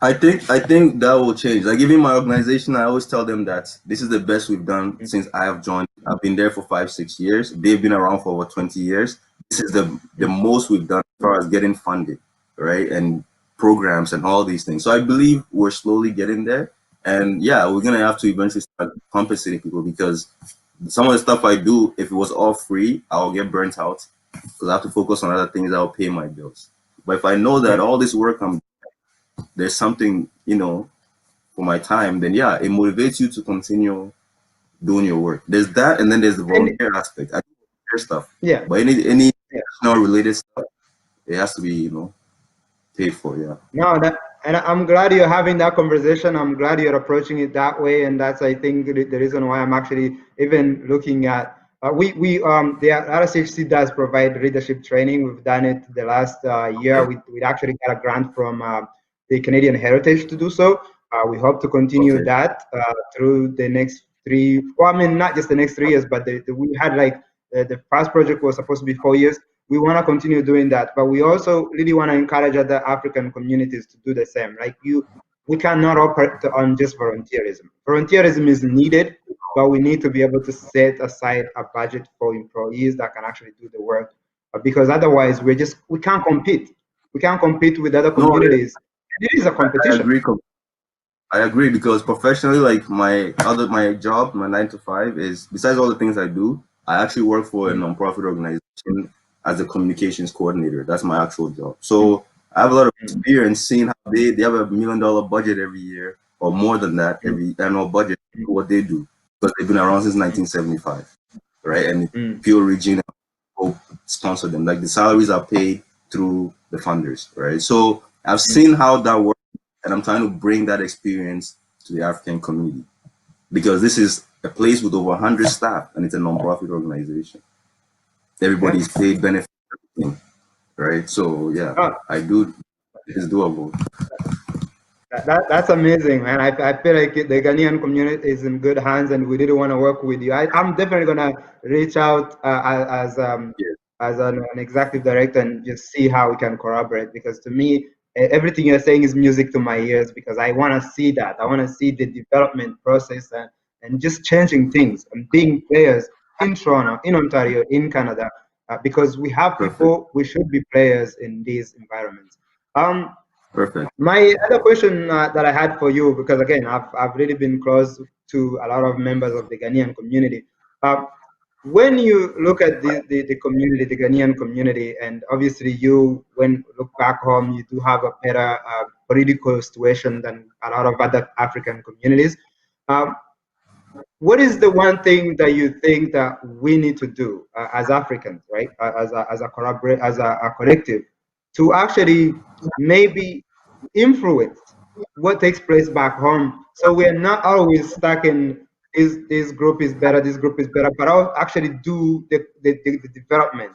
I think that will change. Like even my organization, I always tell them that this is the best we've done since I have joined. I've been there for 5-6 years. They've been around for over 20 years. This is the most we've done as far as getting funded, right? And programs and all these things. So I believe we're slowly getting there. And yeah, we're gonna have to eventually start compensating people because some of the stuff I do, if it was all free, I'll get burnt out because I have to focus on other things that will pay my bills. But if I know that all this work there's something, for my time, then yeah, it motivates you to continue doing your work. There's that, and then there's the volunteer aspect. I do volunteer stuff. Yeah. But any related stuff, it has to be, paid for. Yeah. No, and I'm glad you're having that conversation. I'm glad you're approaching it that way, and that's I think the reason why I'm actually even looking at. The RSHC does provide leadership training. We've done it the last year. We actually got a grant from the Canadian Heritage to do so. We hope to continue that through the next not just the next 3 years, but we had like the first project was supposed to be 4 years. We want to continue doing that, but we also really want to encourage other African communities to do the same. Like we cannot operate on just volunteerism. Volunteerism is needed, but we need to be able to set aside a budget for employees that can actually do the work, because otherwise we can't compete. We can't compete with other communities. It is a competition. I agree because professionally, like my job, my 9 to 5 is, besides all the things I do, I actually work for a nonprofit organization as a communications coordinator. That's my actual job. So I have a lot of experience seeing how they have $1 million budget every year or more than that, every annual budget, what they do, because they've been around since 1975, right? And Pure Region sponsor them. Like the salaries are paid through the funders, right? So I've seen how that works, and I'm trying to bring that experience to the African community because this is a place with over 100 staff and it's a nonprofit organization. Everybody's paid benefits, everything, right? So yeah, I do. It's doable. That's amazing, man. I feel like the Ghanaian community is in good hands, and we really want to work with you. I'm definitely gonna reach out as an executive director and just see how we can collaborate. Because to me, everything you're saying is music to my ears. Because I want to see that. I want to see the development process and just changing things and being players in Toronto, in Ontario, in Canada. Because we have people, we should be players in these environments. Perfect. My other question that I had for you, because again, I've really been close to a lot of members of the Ghanaian community. When you look at the community, the Ghanaian community, and obviously when you look back home, you do have a better political situation than a lot of other African communities. What is the one thing that you think that we need to do as Africans, right, as a collective, to actually maybe influence what takes place back home, so we're not always stuck in this group is better, this group is better, but I'll actually do the development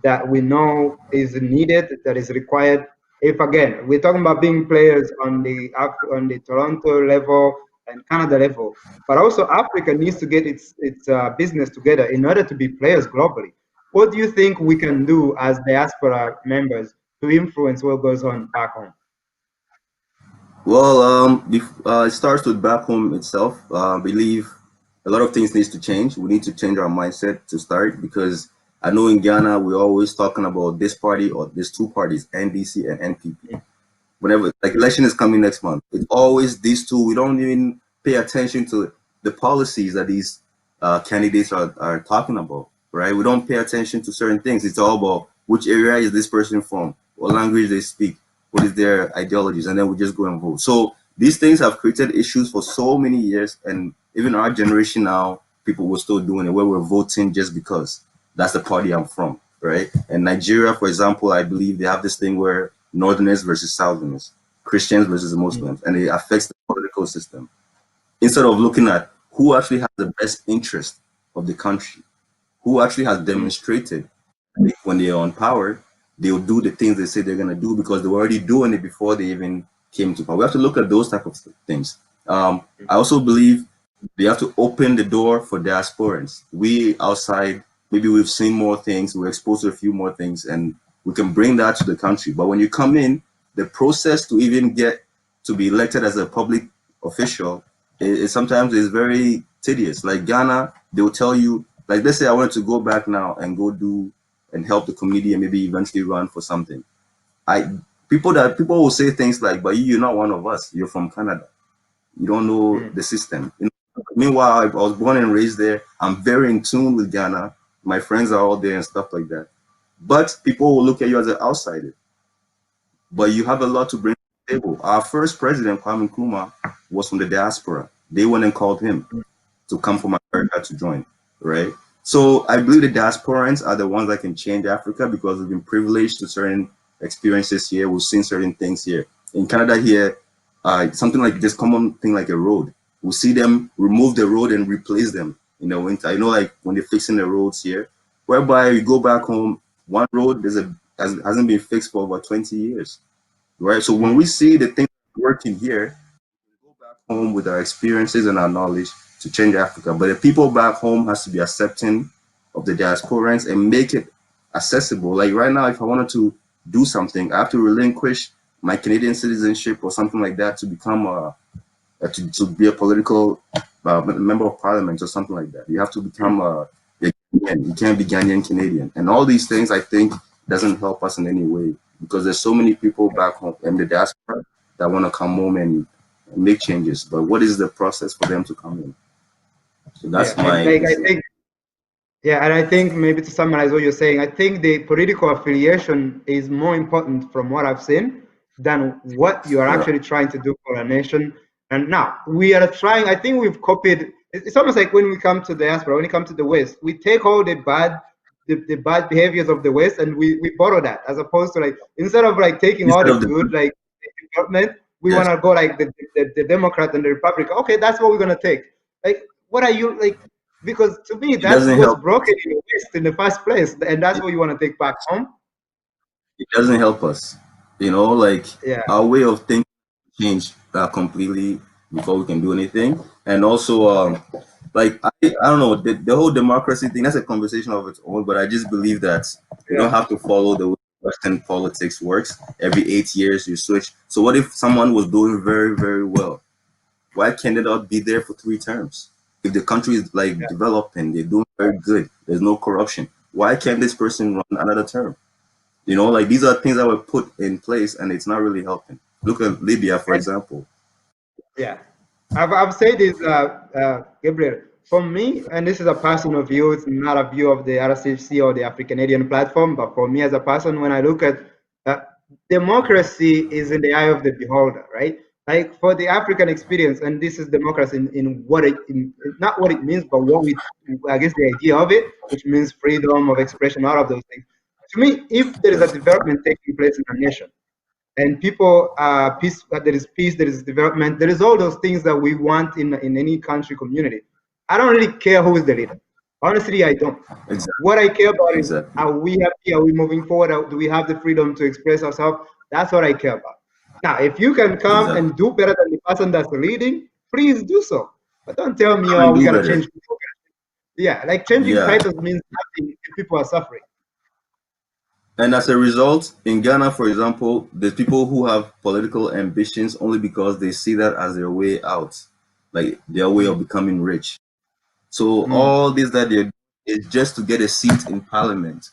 that we know is needed, that is required if again we're talking about being players on the Toronto level and Canada level, but also Africa needs to get its business together in order to be players globally. What do you think we can do as diaspora members to influence what goes on back home? Well, it starts with back home itself. I believe a lot of things needs to change. We need to change our mindset to start, because I know in Ghana we're always talking about this party or there's two parties, NDC and NPP. Whenever like election is coming next month, it's always these two. We don't even pay attention to the policies that these candidates are talking about, right? We don't pay attention to certain things. It's all about which area is this person from, what language they speak, what is their ideologies, and then we just go and vote. So these things have created issues for so many years, and even our generation now, people were still doing it, where we're voting just because that's the party I'm from, right? And Nigeria, for example, I believe they have this thing where Northerners versus Southerners, Christians versus Muslims, and it affects the political system. Instead of looking at who actually has the best interest of the country, who actually has demonstrated when they're on power, they'll do the things they say they're going to do because they were already doing it before they even came to power. We have to look at those type of things. I also believe they have to open the door for diasporans. We outside, maybe we've seen more things, we're exposed to a few more things, and we can bring that to the country. But when you come in, the process to even get to be elected as a public official is sometimes is very tedious. Like Ghana, they'll tell you, like let's say I wanted to go back now and go do and help the community and maybe eventually run for something. People will say things like, but you're not one of us, you're from Canada. You don't know the system. Meanwhile, I was born and raised there. I'm very in tune with Ghana. My friends are all there and stuff like that. But people will look at you as an outsider. But you have a lot to bring to the table. Our first president, Kwame Nkrumah, was from the diaspora. They went and called him to come from America to join, right? So I believe the diasporans are the ones that can change Africa because we've been privileged to certain experiences here. We've seen certain things here. In Canada here, something like this common thing like a road. We see them remove the road and replace them in the winter. You know, like when they're fixing the roads here, whereby you go back home, one road hasn't been fixed for over 20 years, right? So when we see the things working here, we go back home with our experiences and our knowledge to change Africa. But the people back home has to be accepting of the diasporans and make it accessible. Like right now, if I wanted to do something, I have to relinquish my Canadian citizenship or something like that to become to be a political member of parliament or something like that. You have to become a Ghanaian. You can't be Ghanaian Canadian. And all these things, I think, doesn't help us in any way because there's so many people back home in the diaspora that want to come home and make changes. But what is the process for them to come in? So that's my. And I think maybe to summarize what you're saying, I think the political affiliation is more important from what I've seen than what you are actually trying to do for a nation. And now we are trying, I think we've copied, it's almost like when we come to the diaspora, when we come to the West, we take all the bad behaviors of the West and we borrow that, as opposed to like, instead of like taking all the good, like the development, we want to go like the Democrat and the Republican. Okay, that's what we're going to take. Like, what are you like? Because to me, that's what's broken in the West in the first place. And that's what you want to take back home. It doesn't help us. You know, like our way of thinking change completely before we can do anything. And also, like, I don't know, the whole democracy thing, that's a conversation of its own, but I just believe that you don't have to follow the way Western politics works. Every 8 years you switch. So what if someone was doing very, very well? Why can't they not be there for 3 terms? If the country is like developing, they're doing very good, there's no corruption, why can't this person run another term? You know, like these are things that were put in place and it's not really helping. Look at Libya, for example. Yeah, I've said this, Gabriel. For me, and this is a personal view, it's not a view of the RCC or the AfriCanadian platform, but for me as a person, when I look at democracy is in the eye of the beholder, right? Like for the African experience, and this is democracy in what it, not what it means, but what we, I guess the idea of it, which means freedom of expression, all of those things. To me, if there is a development taking place in a nation, and people peace, there is peace, there is development, there is all those things that we want in any country community. I don't really care who is the leader. Honestly, I don't. Exactly. What I care about is, are we happy? Are we moving forward? Do we have the freedom to express ourselves? That's what I care about. Now, if you can come Exactly. and do better than the person that's leading, please do so. But don't tell me, Come oh, and we do gotta better. change people. Yeah, like changing Yeah. titles means nothing if people are suffering. And as a result, in Ghana, for example, there's people who have political ambitions only because they see that as their way out, like their way Mm, of becoming rich. So mm, all this that they're is just to get a seat in parliament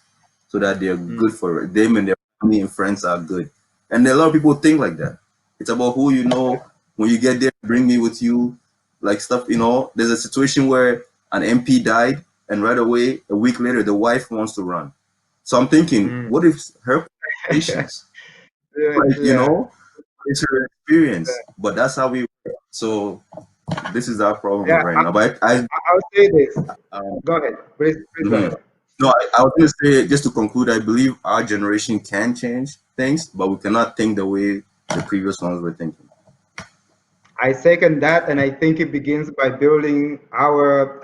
so that they're mm. good for it. Them and their family and friends are good. And a lot of people think like that. It's about who you know. When you get there, bring me with you, like stuff, There's a situation where an MP died, and right away, a week later, the wife wants to run. So I'm thinking, Mm. what if her patience, Yeah, like, yeah. it's her experience, but that's how we work. So this is our problem Yeah, right now. But I'll say this. um, Go ahead. Please go mhm. ahead. No, I was going to say, just to conclude, I believe our generation can change things, but we cannot think the way the previous ones were thinking. I second that, and I think it begins by building our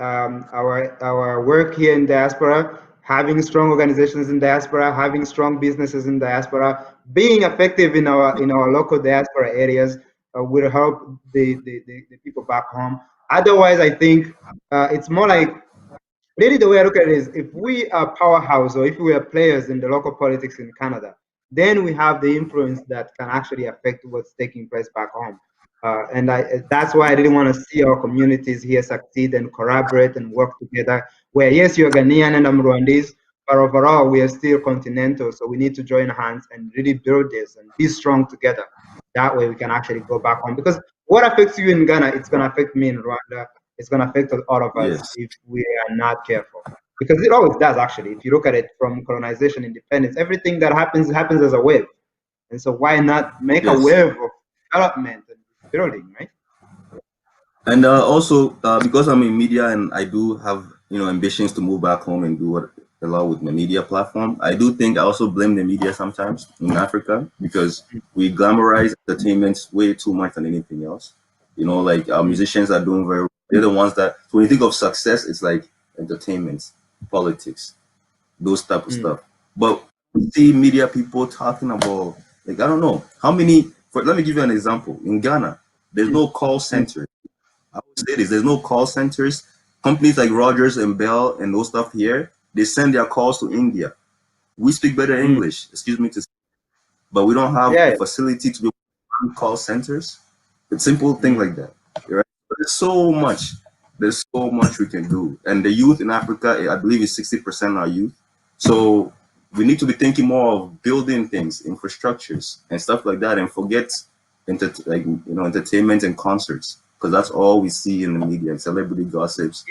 work here in diaspora, having strong organizations in diaspora, having strong businesses in diaspora, being effective in our local diaspora areas will help the people back home. Otherwise, I think it's more like really, the way I look at it is if we are powerhouse or if we are players in the local politics in Canada, then we have the influence that can actually affect what's taking place back home. That's why I didn't want to see our communities here succeed and collaborate and work together. Where, yes, you're Ghanaian and I'm Rwandese, but overall, we are still continental. So we need to join hands and really build this and be strong together. That way, we can actually go back home. Because what affects you in Ghana, it's going to affect me in Rwanda. It's going to affect all of us Yes, if we are not careful. Because it always does, actually. If you look at it from colonization, independence, everything that happens as a wave. And so why not make a yes. wave of development and building, right? And also, because I'm in media and I do have, ambitions to move back home and do what a lot with the media platform, I do think I also blame the media sometimes in Africa because we glamorize entertainment way too much than anything else. Like our Mm, musicians are doing very well. They're the ones that, so when you think of success, it's like entertainment, politics, those type of mm, stuff. But you see media people talking about, like, I don't know how many, let me give you an example. In Ghana, there's mm, no call mm, center. I would say this: there's no call centers. Companies like Rogers and Bell and those stuff here, they send their calls to India. We speak better mm. English, excuse me, but we don't have a Yeah, facility to be able to run call centers. It's simple thing mm. like that, right? But there's so much. There's so much we can do, and the youth in Africa, I believe, is 60% our youth. So we need to be thinking more of building things, infrastructures, and stuff like that, and forget entertainment and concerts because that's all we see in the media and celebrity gossips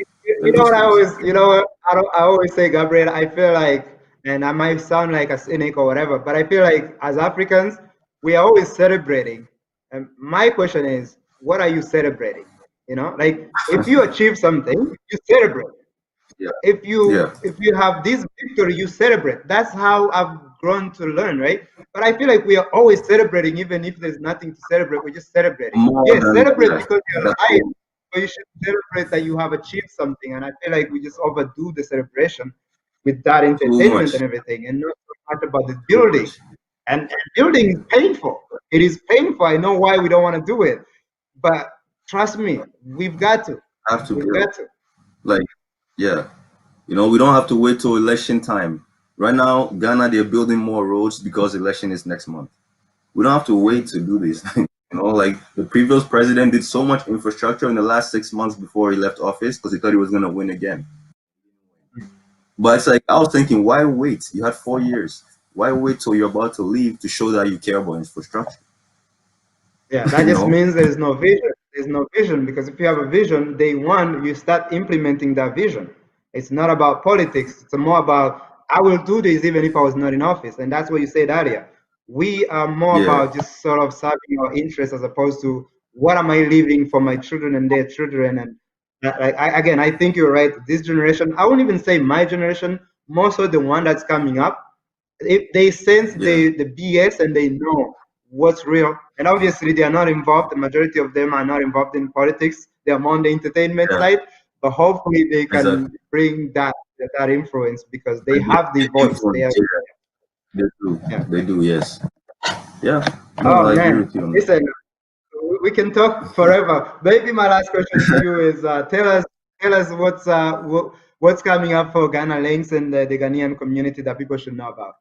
You and know those what I things. always, I always say, Gabriel, I feel like, and I might sound like a cynic or whatever, but I feel like as Africans, we are always celebrating. And my question is, what are you celebrating? Like if you achieve something, you celebrate. Yeah, yeah, If you have this victory, you celebrate. That's how I've grown to learn, right? But I feel like we are always celebrating, even if there's nothing to celebrate. We're just celebrating. more Yes, than celebrate yeah. because you're That's alive, cool. but you should celebrate that you have achieved something. And I feel like we just overdo the celebration with that Too entertainment much, and everything, and not so much about the too building. much. And building is painful. It is painful. I know why we don't want to do it, but trust me, we've got to. Have to We've build. got to. Like, yeah. We don't have to wait till election time. Right now, Ghana, they're building more roads because election is next month. We don't have to wait Mm. to do this. Like the previous president did so much infrastructure in the last 6 months before he left office because he thought he was going to win again. But it's like, I was thinking, why wait? You had 4 years. Why wait till you're about to leave to show that you care about infrastructure? Yeah, that you just know? means there's no vision. There's no vision because if you have a vision, day one, you start implementing that vision. It's not about politics. It's more about I will do this even if I was not in office, and that's what you said earlier. We are more Yeah, about just sort of serving our interests as opposed to what am I leaving for my children and their children. And again, I think you're right. This generation, I won't even say my generation, more so the one that's coming up, if they sense yeah, the BS and they know what's real. And obviously, they are not involved. The majority of them are not involved in politics. They are more on the entertainment yeah, side. But hopefully, they can exactly. bring that influence because they Like, have the they voice. They influence, are, yeah, they do. yeah. They do, yes. Yeah, no, Oh I agree man, with you on that. listen, we can talk forever. Maybe my last question to you is tell us what's coming up for Ghanalinx and the Ghanaian community that people should know about.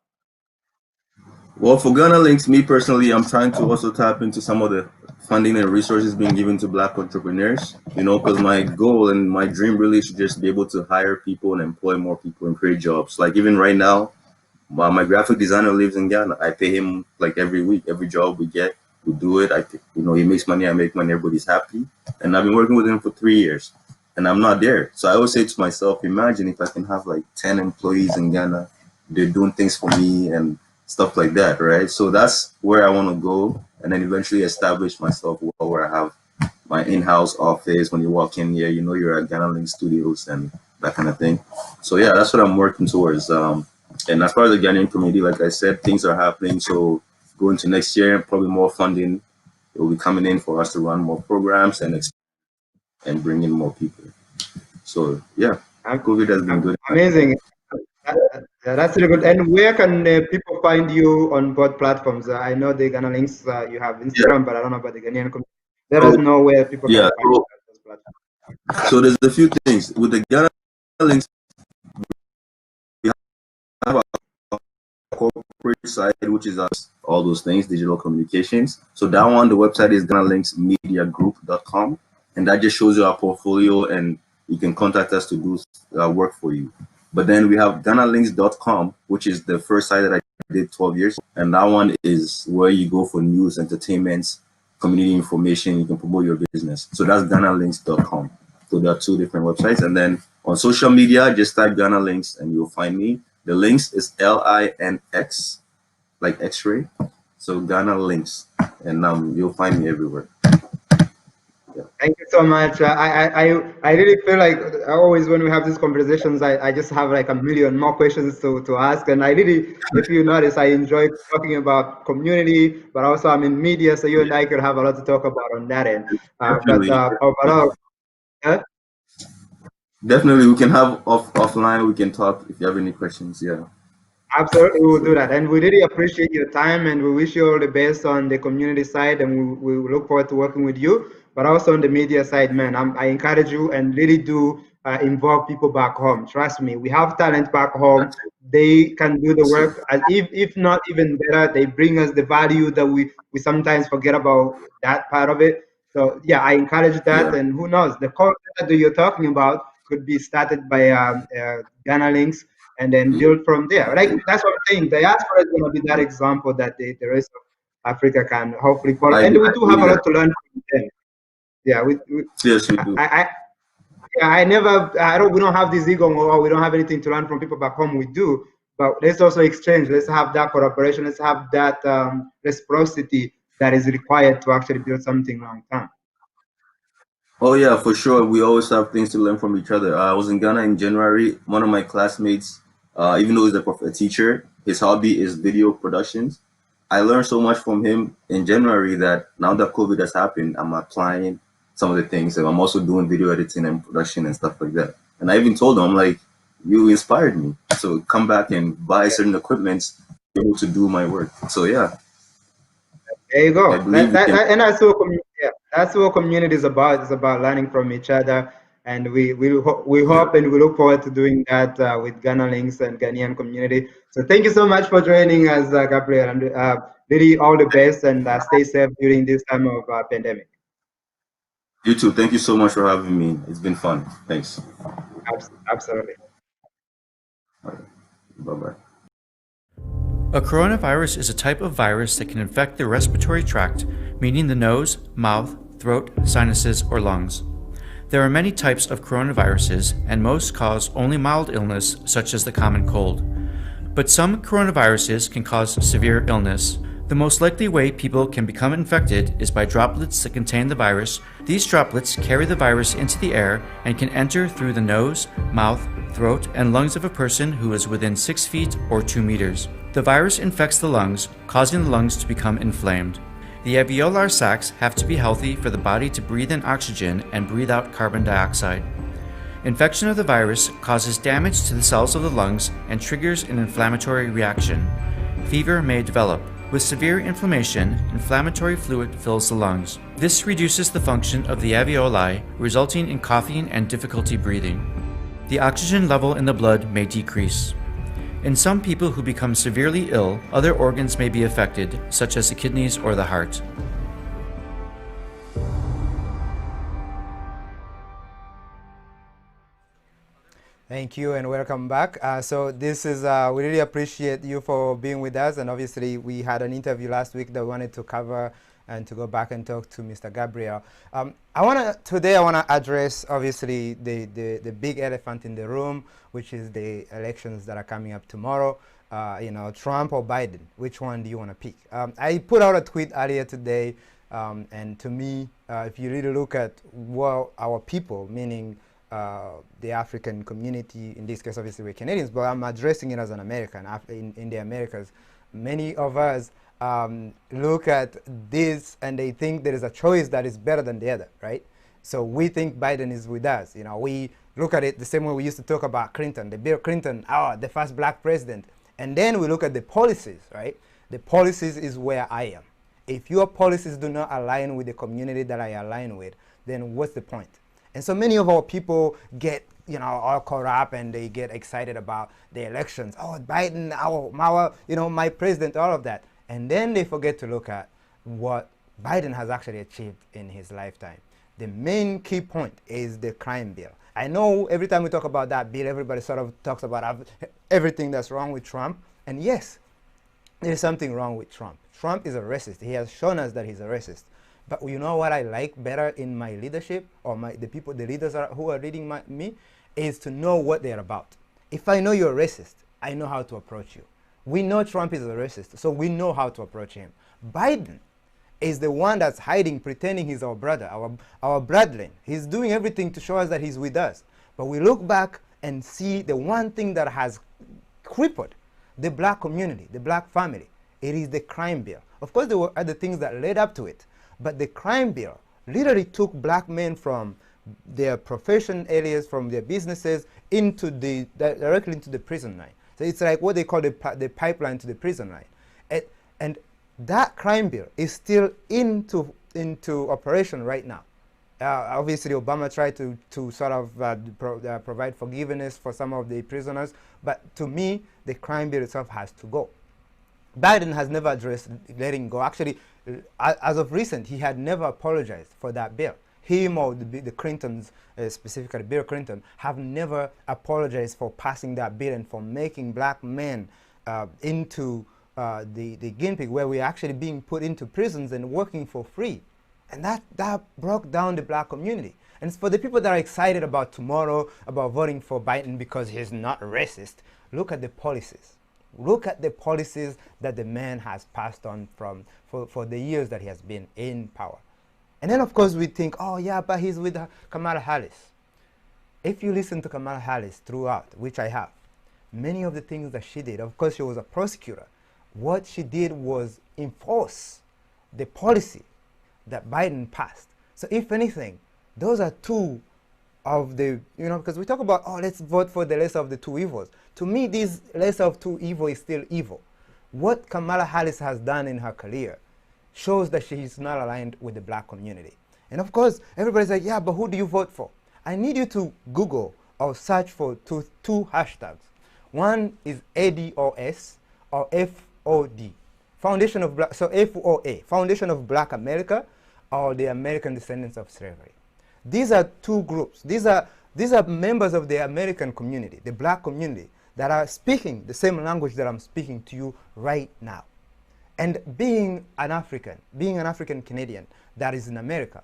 Well, for Ghanalinx, me personally, I'm trying to also tap into some of the funding and resources being given to Black entrepreneurs. Because my goal and my dream really is to just be able to hire people and employ more people and create jobs. Like even right now, my graphic designer lives in Ghana. I pay him like every week, every job we get, we do it. He makes money, I make money, everybody's happy. And I've been working with him for 3 years, and I'm not there. So I always say to myself, imagine if I can have like 10 employees in Ghana, they're doing things for me and stuff like that, right? So that's where I want to go, and then eventually establish myself well, where I have my in-house office. When you walk in here, you're at Ghanalinx Studios and that kind of thing. So yeah, that's what I'm working towards. And as far as the Ghanaian community, like I said, things are happening. So going to next year, probably more funding will be coming in for us to run more programs and bring in more people. So yeah, Am- COVID has been good. Amazing. That's really good. And where can people find you on both platforms? I know the Ghanalinx, you have Yeah. Instagram, but I don't know about the Ghanaian community. Let us So know where people can yeah. find you on those platforms. So there's a few things with the Ghana links. We have a corporate side, which is us, all those things, digital communications. So that one, the website is GhanaLinxMediaGroup.com, and that just shows you our portfolio, and you can contact us to do work for you. But then we have Ghanalinx.com, which is the first site that I did 12 years, and that one is where you go for news, entertainment, community information. You can promote your business. So that's Ghanalinx.com. So there are two different websites, and then on social media, just type Ghanalinx and you'll find me. The links is Linx, like X-ray. So Ghanalinx, and you'll find me everywhere. Yeah. Thank you so much. I really feel like always when we have these conversations, I just have like a million more questions to ask. And I really, if you notice, I enjoy talking about community, but also I'm in media, so you and I could have a lot to talk about on that end. But Definitely, overall, uh, definitely, we can have offline. We can talk if you have any questions. Yeah. absolutely, we will So do that. And we really appreciate your time and we wish you all the best on the community side. And we look forward to working with you, but also on the media side, man. I encourage you and really do involve people back home. Trust me, we have talent back home. They can do the that's it. work, and if not even better, they bring us the value that we sometimes forget about that part of it. So yeah, I encourage that. Yeah. And who knows, the content that you're talking about could be started by Ghanalinx and then build from there. Like that's what I'm saying. Diaspora is going to be that example that the rest of Africa can hopefully follow. And we I do have believe a that. lot to learn from them. Yeah, Yes, we do. I yeah, we don't have this ego or we don't have anything to learn from people back home. We do, but let's also exchange. Let's have that collaboration. Let's have that reciprocity that is required to actually build something long term. Oh yeah, for sure. We always have things to learn from each other. I was in Ghana in January. One of my classmates, even though he's a teacher, his hobby is video productions. I learned so much from him in January that now that COVID has happened, I'm applying some of the things. And I'm also doing video editing and production and stuff like that. And I even told him, I'm like, you inspired me. So come back and buy certain equipment to be able to do my work. So yeah, There you I go. believe we can. And that's what yeah, that's what community is about. It's about learning from each other, and we Yeah. hope and we look forward to doing that with Ghana Links and Ghanaian community. So thank you so much for joining us, Gabriel, and really all the best and stay safe during this time of pandemic. You too. Thank you so much for having me. It's been fun. Thanks. Absolutely. Bye bye. A coronavirus is a type of virus that can infect the respiratory tract, meaning the nose, mouth, throat, sinuses, or lungs. There are many types of coronaviruses, and most cause only mild illness, such as the common cold. But some coronaviruses can cause severe illness. The most likely way people can become infected is by droplets that contain the virus. These droplets carry the virus into the air and can enter through the nose, mouth, throat, and lungs of a person who is within 6 feet or 2 meters. The virus infects the lungs, causing the lungs to become inflamed. The alveolar sacs have to be healthy for the body to breathe in oxygen and breathe out carbon dioxide. Infection of the virus causes damage to the cells of the lungs and triggers an inflammatory reaction. Fever may develop. With severe inflammation, inflammatory fluid fills the lungs. This reduces the function of the alveoli, resulting in coughing and difficulty breathing. The oxygen level in the blood may decrease. In some people who become severely ill, other organs may be affected, such as the kidneys or the heart. Thank you and welcome back. So this is, we really appreciate you for being with us, and obviously we had an interview last week that we wanted to cover and to go back and talk to Mr. Gabriel. Today I want to address obviously the big elephant in the room, which is the elections that are coming up tomorrow. Trump or Biden, which one do you want to pick? I put out a tweet earlier today, and to me, if you really look at what our people, meaning the African community, in this case obviously we're Canadians, but I'm addressing it as an American. In the Americas, many of us look at this and they think there is a choice that is better than the other, right? So we think Biden is with us. We look at it the same way we used to talk about Clinton, the Bill Clinton, the first black president. And then we look at the policies, right? The policies is where I am. If your policies do not align with the community that I align with, then what's the point? And so many of our people get, all caught up and they get excited about the elections. Oh, Biden, my president, all of that. And then they forget to look at what Biden has actually achieved in his lifetime. The main key point is the crime bill. I know every time we talk about that bill, everybody sort of talks about everything that's wrong with Trump. And yes, there's something wrong with Trump. Trump is a racist. He has shown us that he's a racist. But you know what I like better in my leadership, or the leaders who are leading me, is to know what they're about. If I know you're racist, I know how to approach you. We know Trump is a racist, so we know how to approach him. Biden is the one that's hiding, pretending he's our brother, our bloodline. He's doing everything to show us that he's with us. But we look back and see the one thing that has crippled the black community, the black family. It is the crime bill. Of course, there were other things that led up to it. But the crime bill literally took black men from their profession areas, from their businesses, directly into the prison line. So it's like what they call the pipeline to the prison line. And that crime bill is still into operation right now. Obviously, Obama tried to sort of provide forgiveness for some of the prisoners. But to me, the crime bill itself has to go. Biden has never addressed letting go. Actually, as of recent, he had never apologized for that bill. Him or the Clintons, specifically Bill Clinton, have never apologized for passing that bill and for making black men into the guinea pig, where we're actually being put into prisons and working for free. And that broke down the black community. And for the people that are excited about tomorrow, about voting for Biden because he's not racist, look at the policies. Look at the policies that the man has passed on for the years that he has been in power. And then, of course, we think, oh, yeah, but he's with Kamala Harris. If you listen to Kamala Harris throughout, which I have, many of the things that she did, of course, she was a prosecutor. What she did was enforce the policy that Biden passed. So if anything, those are two of the, because we talk about, oh, let's vote for the lesser of the two evils. To me, this lesser of two evil is still evil. What Kamala Harris has done in her career shows that she is not aligned with the black community. And of course, everybody's like, yeah, but who do you vote for? I need you to Google or search for two hashtags. One is ADOS or FOD, Foundation of Black, so FOA, Foundation of Black America, or the American Descendants of Slavery. These are two groups. These are members of the American community, the black community, that are speaking the same language that I'm speaking to you right now. And being an African Canadian that is in America,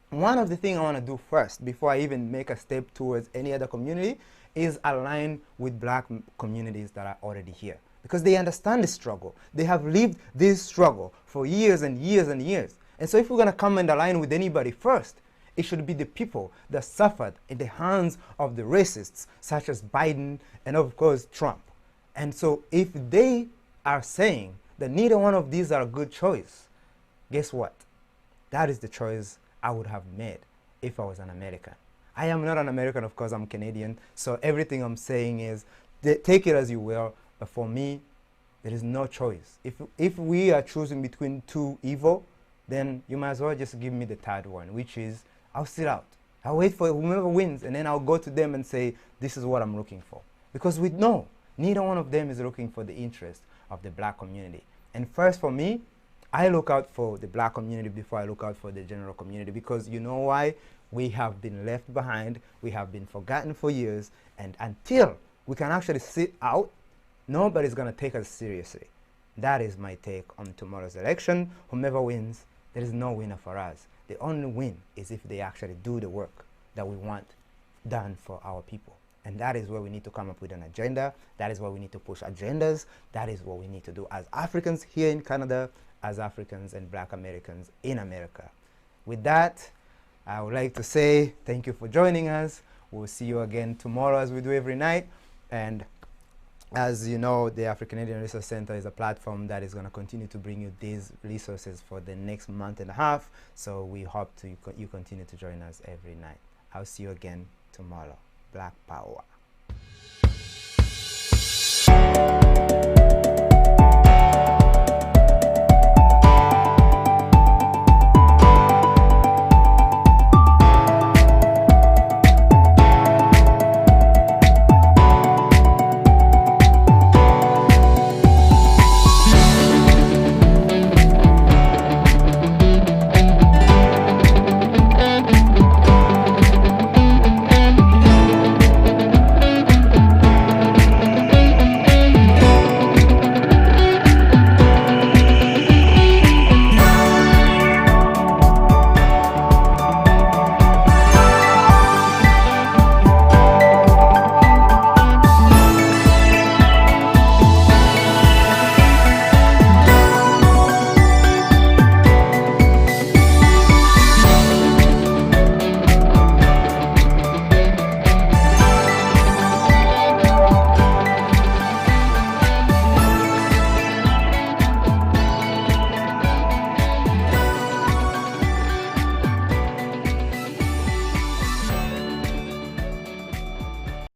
one of the things I want to do first, before I even make a step towards any other community, is align with black communities that are already here. Because they understand the struggle. They have lived this struggle for years and years and years. And so if we're going to come and align with anybody first, it should be the people that suffered in the hands of the racists, such as Biden and, of course, Trump. And so if they are saying that neither one of these are a good choice, guess what? That is the choice I would have made if I was an American. I am not an American, of course, I'm Canadian. So everything I'm saying is, take it as you will. But for me, There is no choice. If we are choosing between two evil, then you might as well just give me the third one, which is I'll sit out. I'll wait for whomever wins, and then I'll go to them and say, this is what I'm looking for. Because we know neither one of them is looking for the interest of the black community. And first, for me, I look out for the black community before I look out for the general community, because you know why? We have been left behind, we have been forgotten for years, and until we can actually sit out, nobody's going to take us seriously. That is my take on tomorrow's election. Whomever wins, there is no winner for us. The only win is if they actually do the work that we want done for our people. And that is where we need to come up with an agenda. That is where we need to push agendas. That is what we need to do as Africans here in Canada, as Africans and Black Americans in America. With that, I would like to say thank you for joining us. We'll see you again tomorrow as we do every night. And as you know, the AfriCanadian Resource Center is a platform that is going to continue to bring you these resources for the next month and a half. So we hope you continue to join us every night. I'll see you again tomorrow. Black Power.